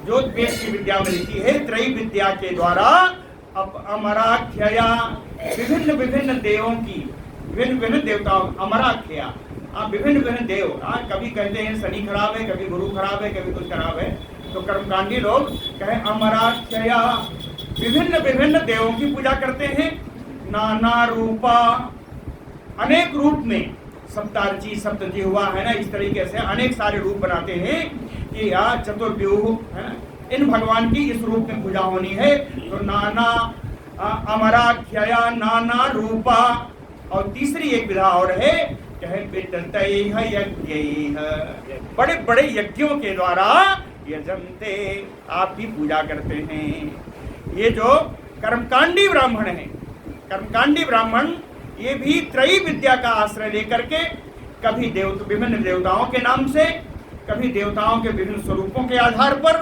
जो वेद की विद्या में लिखी है, त्रयी विद्या के द्वारा अमराख्या, विभिन्न विभिन्न देवों की, विभिन्न विभिन्न देवताओं, अमराख्या, विभिन्न विभिन्न देव। कभी कहते हैं शनि खराब है, कभी गुरु खराब है, कभी कुछ खराब है, तो कर्मकांडी लोग कहे अमराख्या, विभिन्न विभिन्न देवों की पूजा करते हैं। नाना रूपा, अनेक रूप में, सप्तार्ची, सप्तजिह्वा है ना, इस तरीके से अनेक सारे रूप बनाते हैं कि चतुर्व्यूह है ना, इन भगवान की इस रूप में पूजा होनी है। तो नाना अमराख्या, नाना रूपा। और तीसरी एक विधा और है, कहे बड़े बड़े यज्ञों के द्वारा यजन्ते, आप भी पूजा करते हैं। ये जो कर्मकांडी ब्राह्मण है, कर्मकांडी ब्राह्मण ये भी त्रयी विद्या का आश्रय लेकर के कभी विभिन्न देवताओं के नाम से, कभी देवताओं के विभिन्न स्वरूपों के आधार पर,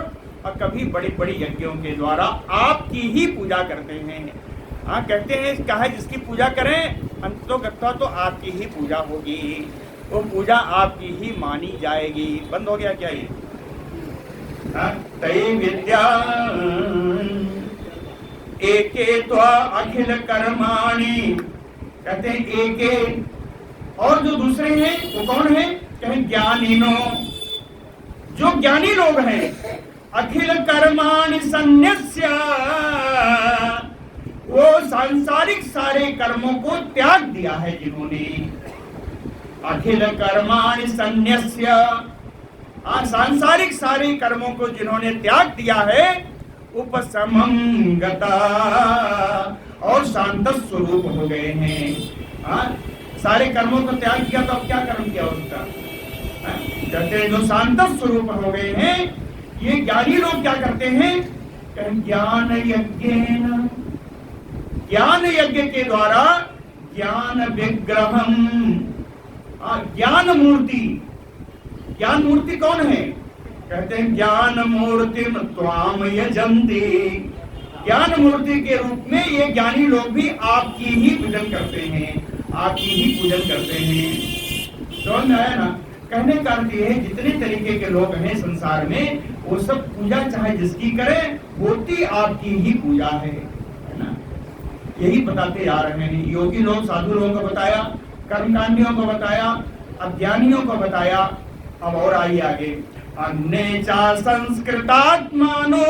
और कभी बड़ी बड़ी यज्ञों के द्वारा आपकी ही पूजा करते हैं। कहते हैं कहा जिसकी पूजा करें अंततोगत्वा तो आपकी ही पूजा होगी, वो पूजा आपकी ही मानी जाएगी। बंद हो गया क्या ये? तय विद्या एके त्वा अखिल कर्माणि, कहते हैं एके, और जो दूसरे हैं वो कौन है? कहें ज्ञानीनो, जो ज्ञानी लोग हैं। अखिल कर्माणि सन्न्यस्य, वो सांसारिक सारे कर्मों को त्याग दिया है जिन्होंने। अखिल कर्माणि सन्न्यस्य, सांसारिक सारे कर्मों को जिन्होंने त्याग दिया है। उपशमं गता, और शांत स्वरूप हो गए हैं। सारे कर्मों को त्याग किया तो अब क्या कर्म किया उसका? कहते जो शांत स्वरूप हो गए हैं, ये ज्ञानी लोग क्या करते हैं? ज्ञान यज्ञेन, ज्ञान यज्ञ के द्वारा ज्ञान विग्रहम, ज्ञान मूर्ति। ज्ञान मूर्ति कौन है? कहते हैं ज्ञान मूर्ति त्वाम यजन्ते, ज्ञान मूर्ति के रूप में ये ज्ञानी लोग भी आपकी ही पूजन करते हैं, आपकी ही पूजन करते हैं। समझ में आया ना? कहने का अर्थ ये है जितने तरीके के लोग हैं संसार में, वो सब पूजा चाहे जिसकी करें, होती आपकी ही पूजा है ना। यही बताते आ रहे हैं। योगी लोग, साधु लोगों को बताया, कर्मकांडियों को बताया, अज्ञानियों को बताया। अब और आइए आगे। अन्य चा संस्कृतात्मानो,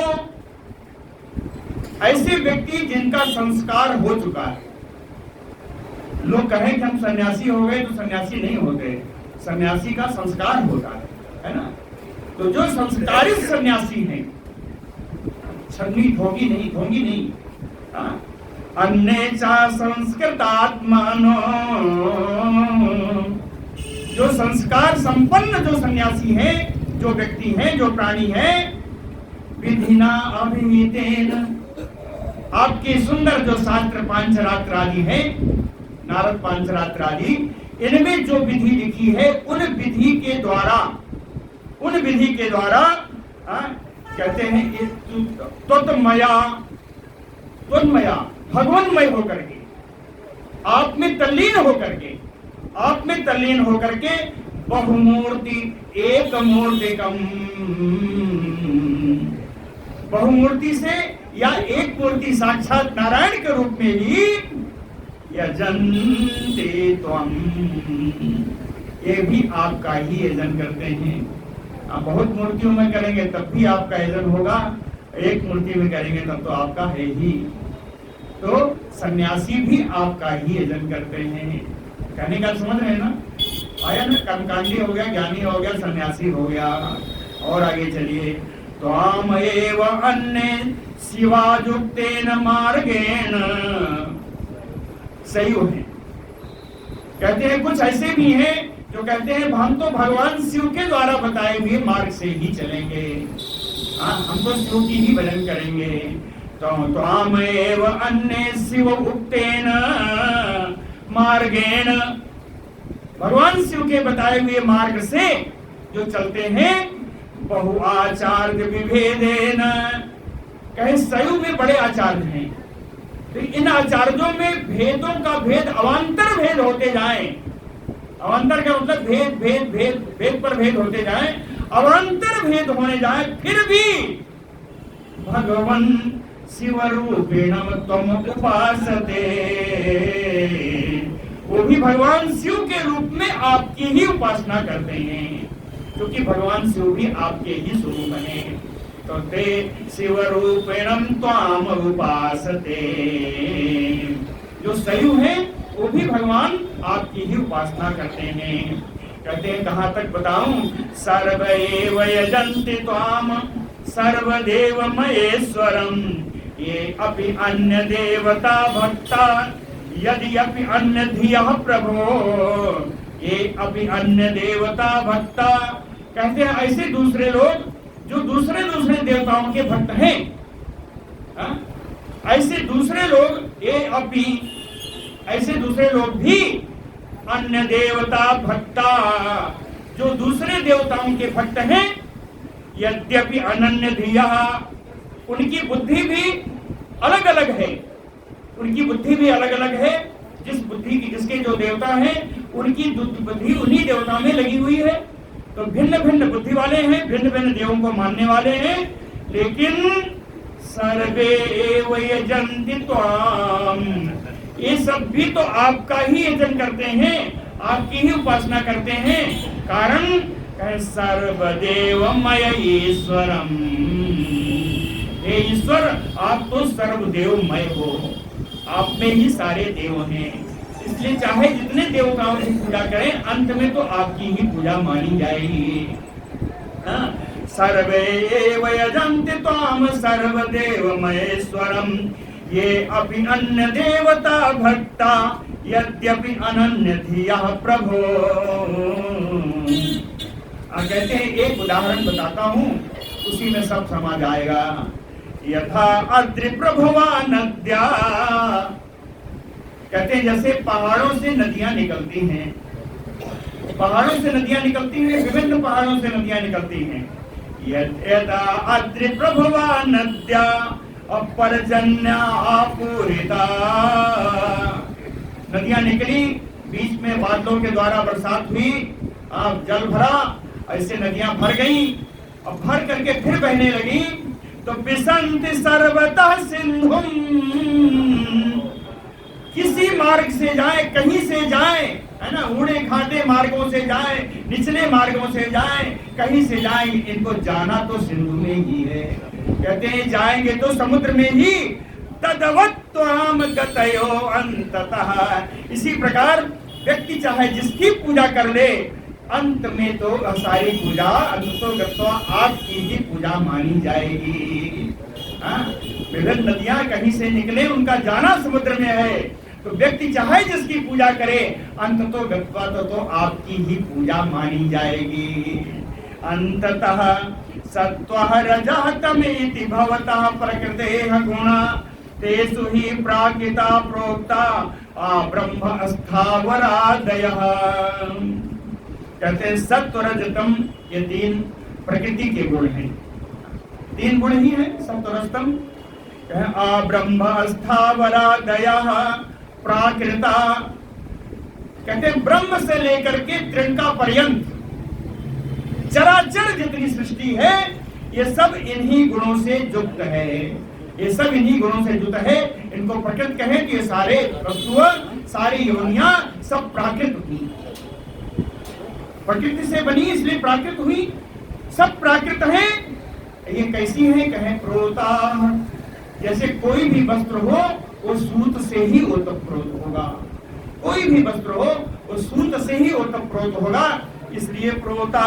ऐसे व्यक्ति जिनका संस्कार हो चुका है। लोग कहें कि हम सन्यासी हो गए, तो सन्यासी नहीं होते, सन्यासी का संस्कार होता है ना। तो जो संस्कारित सन्यासी हैं, छन्नी ढोंगी नहीं, अन्य चा संस्कृतात्मानो, जो संस्कार संपन्न जो सन्यासी है, जो व्यक्ति है, जो प्राणी है, विधिना अभिहितेन, आपके सुंदर जो शास्त्र पांचरात्र आदि है, नारद पांचरात्र आदि, इनमें जो विधि लिखी है, उन विधि के द्वारा कहते हैं तन्मया, भगवानमय होकर के, आप में तल्लीन होकर के, बहुमूर्ति एक मूर्तिकम, बहुमूर्ति से या एक मूर्ति साक्षात नारायण के रूप में ही यजन्ते त्वं, ये भी आपका ही यजन करते हैं। आप बहुत मूर्तियों में करेंगे तब भी आपका यजन होगा, एक मूर्ति में करेंगे तब तो आपका है ही। तो सन्यासी भी आपका ही यजन करते हैं। कहने का समझ रहे हैं ना? आया ना, कर्मकांडी हो गया, ज्ञानी हो गया, सन्यासी हो गया। और आगे चलिए। त्वाम एव अन्य शिवाजुक्तेन मार्गेण, सही है। कहते हैं कुछ ऐसे भी हैं जो कहते हैं हम तो भगवान शिव के द्वारा बताए हुए मार्ग से ही चलेंगे, हम तो शिव की ही भजन करेंगे। तो त्वाम एव अन्य शिव उक्तेन मार्गेण, भगवान शिव के बताए हुए मार्ग से जो चलते हैं, बहु आचार्य विभेदेन, कहे सयु में बड़े आचार्य हैं, तो इन आचार्यों में भेदों का भेद, अवान्तर भेद होते जाएं। अवान्तर का मतलब भेद पर भेद होते जाएं, अवान्तर भेद होने जाए, फिर भी भगवन शिव रूपेण त्वम उपासते, वो भी भगवान शिव के रूप में आपकी ही उपासना करते हैं, क्योंकि भगवान शिव भी आपके ही स्वरूप हैं। तो ते शिव रूपेणम त्वाम उपासते, जो सयु है वो भी भगवान आपकी ही उपासना करते हैं। कहते हैं कहाँ तक बताऊं? सर्व एव यजन्ति त्वाम सर्वदेव महेश्वरम, ये अपि अन्य देवता भक्ता यदि अपि अन्य धियः प्रभो, ये अपि अन्य देवता भक्ता। कहते हैं ऐसे दूसरे लोग जो दूसरे देवताओं के भक्त हैं, ऐसे दूसरे लोग, ये अपि, ऐसे दूसरे लोग भी अन्य देवता भक्ता, जो दूसरे देवताओं के भक्त हैं, यद्यपि अनन्य धिया, उनकी बुद्धि भी अलग अलग है, उनकी बुद्धि भी अलग अलग है। जिस बुद्धि की, जिसके जो देवता हैं, उनकी बुद्धि उन्हीं देवताओं में लगी हुई है। तो भिन्न भिन्न बुद्धि वाले हैं, भिन्न भिन्न देवों को मानने वाले हैं, लेकिन सर्वे एव यजन्ति त्वाम, ये सब भी तो आपका ही यजन करते हैं, आपकी ही उपासना करते हैं। कारण सर्वदेवमय ईश्वरम, हे ईश्वर आप तो सर्वदेवमय हो, आप में ही सारे देव हैं, इसलिए चाहे जितने देवताओं की पूजा करें, अंत में तो आपकी ही पूजा मानी जाएगी। सर्वे एव यजन्ति त्वाम सर्वदेव महेश्वरम, ये अपि अन्य देवता भक्ता यद्यपि अनन्य धियः प्रभो। कहते हैं एक उदाहरण बताता हूँ, उसी में सब समझ आएगा। यथा अद्रि प्रभुवा नद्या, कहते हैं जैसे पहाड़ों से नदियां निकलती हैं, पहाड़ों से नदियां निकलती हैं, विभिन्न पहाड़ों से नदियां निकलती हैं। यथा अद्रि प्रभुवा नद्या अपरजन्या आपूरिता, नदियां निकली, बीच में बादलों के द्वारा बरसात हुई, आप जल भरा, ऐसे नदियां भर गई, अब भर करके फिर बहने लगी, तो बिसंति सर्वतः सिंधुम, किसी मार्ग से जाए, कहीं से जाए, है ना, ऊड़े खाटे मार्गों से जाए, निचले मार्गों से जाए, कहीं से जाए, इनको जाना तो सिंधु में ही है। कहते हैं जाएंगे तो समुद्र में ही। तदवत् त्वाम गतयो अंततः, इसी प्रकार व्यक्ति चाहे जिसकी पूजा कर ले, अंत में तो सारी पूजा अंततोगत्वा आपकी ही पूजा मानी जाएगी। विभिन्न नदियां कहीं से निकले, उनका जाना समुद्र में है, तो व्यक्ति चाहे जिसकी पूजा करे, अंततोगत्वा तो आपकी ही पूजा मानी जाएगी। अंततः सत्वः रजः तमेति भवतः प्रकृतेः गुणा, तेषु हि प्राकृता प्रोक्ता ब्रह्म स्थावरादयः। कहते हैं सत्व रजतम, ये तीन प्रकृति के गुण हैं, तीन गुण ही है सत्व रजतम। ब्रह्म स्थावरादयः प्राकृता, कहते हैं ब्रह्म से लेकर के त्रिंका पर्यंत चराचर जितनी सृष्टि है, ये सब इन्हीं गुणों से युक्त है, ये सब इन्हीं गुणों से युक्त है। इनको प्रकृत कहें कि ये सारे वस्तु, सारी योनियां सब प्राकृत हुई, प्रकृति से बनी इसलिए प्राकृत हुई, सब प्राकृत है। ये कैसी है? कहें प्रोता, जैसे कोई भी वस्त्र हो वो सूत से ही ओतप्रोत होगा, कोई भी वस्त्र हो वो सूत से ही ओतप्रोत होगा, इसलिए प्रोता।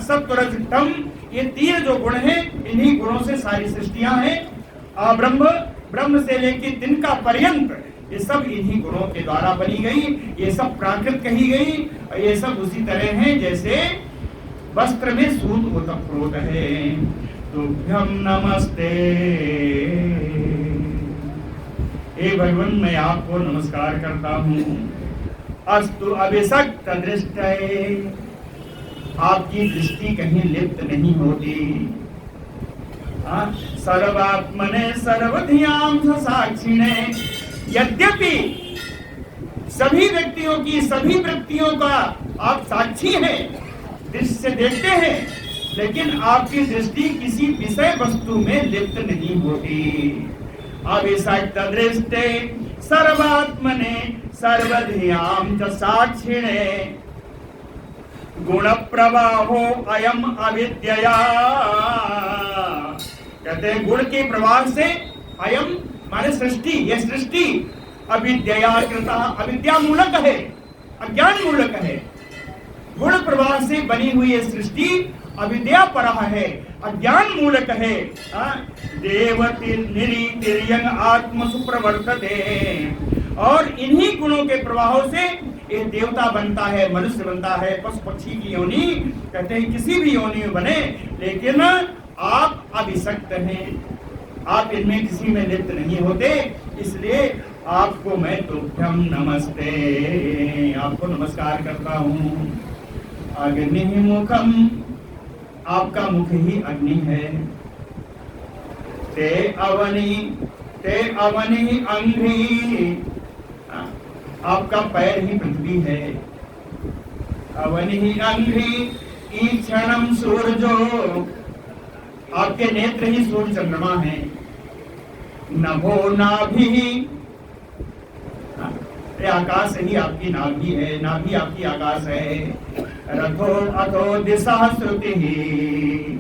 सत्वरजतम, ये तीन जो गुण हैं, इन्हीं गुणों से सारी सृष्टियां हैं। ब्रह्म, ब्रह्म से लेकर तिनका पर्यंत, ये सब इन्हीं गुणों के द्वारा बनी गई, ये सब प्राकृत कही गई। ये सब उसी तरह हैं जैसे वस्त्र में सूत ओतप्रोत है। तुभ्यं नमस्ते, हे भगवान मैं आपको नमस्कार करता हूँ। अस्तु अभिषक्त दृष्टये, आपकी दृष्टि कहीं लिप्त नहीं होती। सर्वात्मने सर्वधियां साक्षिणे, यद्यपि सभी व्यक्तियों की सभी वृत्तियों का आप साक्षी हैं, दृष्टि से देखते हैं, लेकिन आपकी दृष्टि किसी विषय वस्तु में लिप्त नहीं होती। अभिषक्त दृष्टे सर्वात्मने सर्वधियां च साक्षिणे, गुण प्रवाहो अयम अविद्यया। कहते हैं गुण के प्रवाह से, अयम माने सृष्टि, यह सृष्टि अविद्यया कृता, अविद्या मूलक है, अज्ञान मूलक है। गुण प्रवाह से बनी हुई यह सृष्टि अविद्या पर है, अज्ञान मूलक है। देवति निरीतिर्यंग आत्म सुप्रवर्तते, और इन्हीं गुणों के प्रवाहों से ये देवता बनता है, मनुष्य बनता है, पशु पक्षी की योनि, कहते हैं किसी भी योनि में बने, लेकिन आप अभिषक्त हैं, आप इनमें किसी में लिप्त नहीं होते, इसलिए आपको मैं तुभ्यं नमस्ते, आपको नमस्कार करता हूँ। अग्नि मुखम, आपका मुख ही अग्नि है। ते अवनि अंघ्रि, आपका पैर ही पृथ्वी है। अवनि अंघ्रि ईक्षणम सूरजो, आपके नेत्र ही सूर्य चंद्रमा है। नभो नाभि, आकाश ही आपकी नाभि है, नाभि आपकी आकाश है। रथो अथो दिशा श्रुति,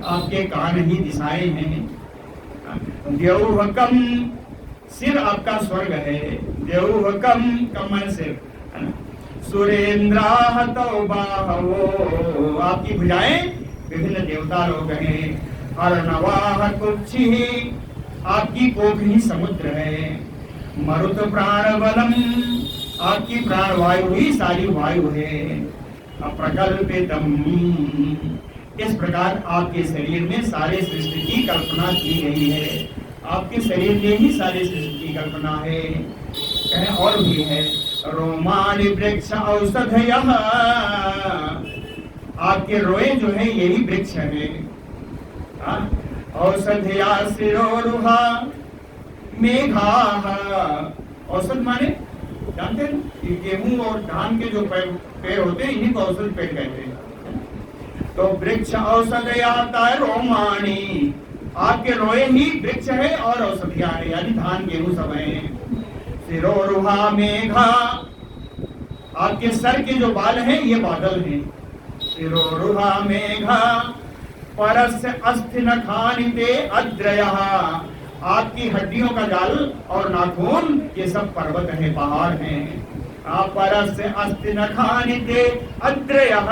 आपके कान ही दिशाएं हैं। द्यौहकम, सिर आपका स्वर्ग है। द्यौहकम कमल सिर, सुरेंद्राहतो बाहवो, आपकी भुजाएं विभिन्न देवता लोग हैं। अर्णवाह कुक्षि, आपकी कोख ही समुद्र है। मरुत प्राणबलम, आपकी प्राणवायु ही सारी वायु है। अप्रकल्पितम, इस प्रकार आपके शरीर में सारे सृष्टि की कल्पना की गई है। आपके शरीर में ही सारी सृष्टि की कल्पना है। कहें और भी है, रोमानि वृक्ष औषधयः, आपके रोए जो है यही वृक्ष है। औषधया शिरोरुहा मेघाः, औषध माने जानते हैं कि गेहूं और धान के जो पेड़ होते हैं इन्हीं को औषध पेड़ कहते हैं। तो वृक्ष औषधयाता रोमाणी, आपके रोए ही वृक्ष है और औषधियां है, यानी धान गेहूं सब है। सिरोरुहा मेघा, आपके सर के जो बाल हैं ये बादल हैं। सिरोरुहा मेघा परस्य अस्थि नखानिते अद्रयः, आपकी हड्डियों का जाल और नाखून ये सब पर्वत है, पहाड़ हैं। परस्य अस्थि नखानिते अद्रयः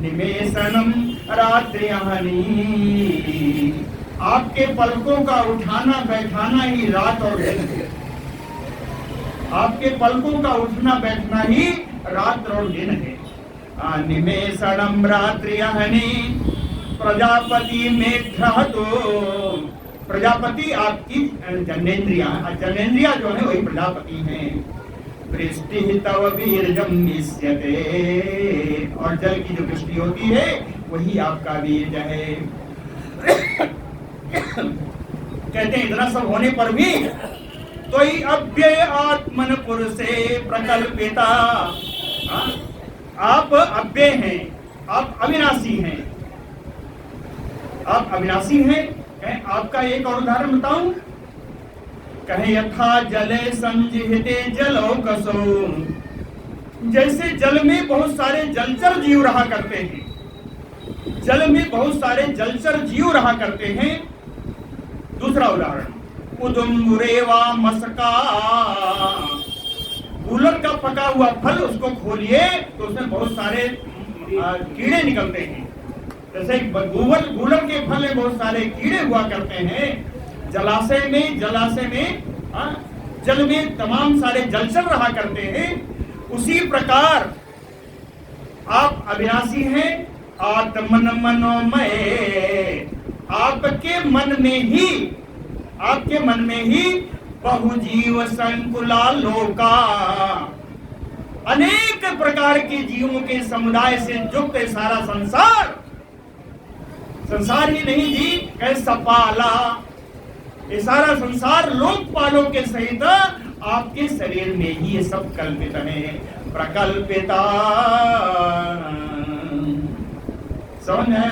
निमेषणम रात्र्यहनि, आपके पलकों का उठाना बैठाना ही रात और दिन है। आपके पलकों का उठना बैठना ही रात और दिन है। निमेषणम रात्र्यहनि प्रजापति मेघ्रहतो, प्रजापति आपकी जनेन्द्रिया, जनेन्द्रिया जो है वही प्रजापति हैं। वृष्टि तव वीर्यम निस्यते, और जल की जो वृष्टि होती है वही आपका वीर्य है। कहते हैं इतना सब होने पर भी तो ही अव्यय आत्मन पुरुषे प्रकल्पिता, आप अव्यय हैं, आप अविनाशी हैं, आप अविनाशी हैं। आपका एक और उदाहरण बताऊं, कहे यथा जले संजिहते जलौकसो, जैसे जल में बहुत सारे जलचर जीव रहा करते हैं, जल में बहुत सारे जलचर जीव रहा करते हैं। दूसरा उदाहरण, उदुम्बुरेवा मस्का, गूलर का पका हुआ फल उसको खोलिए तो उसमें बहुत सारे कीड़े निकलते हैं। जैसे गूलर के फल में बहुत सारे कीड़े हुआ करते हैं। जलाशय में जल में तमाम सारे जलचर रहा करते हैं। उसी प्रकार आप अविनाशी हैं। आत्मन मनोमय, आपके मन में ही बहुजीव संकुला लोका, अनेक प्रकार के जीवों के समुदाय से युक्त सारा संसार ही नहीं जी, कैसा पाला, ये सारा संसार लोकपालों के सहित आपके शरीर में ही ये सब कल्पित है, प्रकल्पिता। समझ है?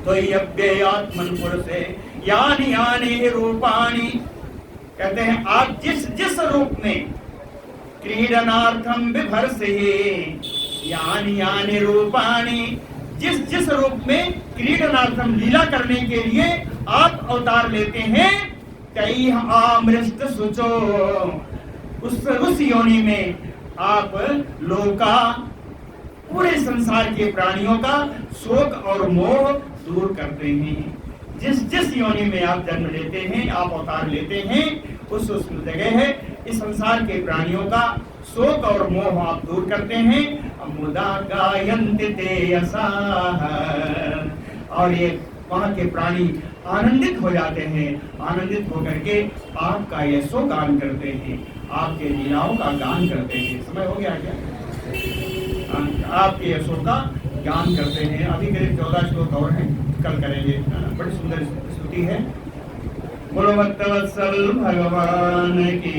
तो अव्ययात्मन पुरुषे यानी यानी रूपाणी, कहते हैं आप जिस रूप में क्रीडनार्थम विभर्से, यानी यानी रूपाणी, जिस रूप में क्रीडनार्थम लीला करने के लिए आप अवतार लेते हैं। कई आमृष्ट सुचो, उस योनि में आप लोका, पूरे संसार के प्राणियों का शोक और मोह दूर करते हैं। जिस योनि में आप जन्म लेते हैं, आप अवतार लेते हैं, उस जगह है इस संसार के प्राणियों का शोक और मोह आप दूर करते हैं। मुदा गायन्ते ते यसाः, और ये वहाँ के प्राणी आनंदित हो जाते हैं, आनंदित होकर के आपका यशो गान करते हैं, आपके लीलाओं का गान करते हैं। समय हो गया क्या? आपके यशो का गान करते हैं। अभी करीब 14 श्लोक और हैं, कल करेंगे। बड़ी सुंदर स्तुति है। बोलो भक्तवत्सल भगवान की।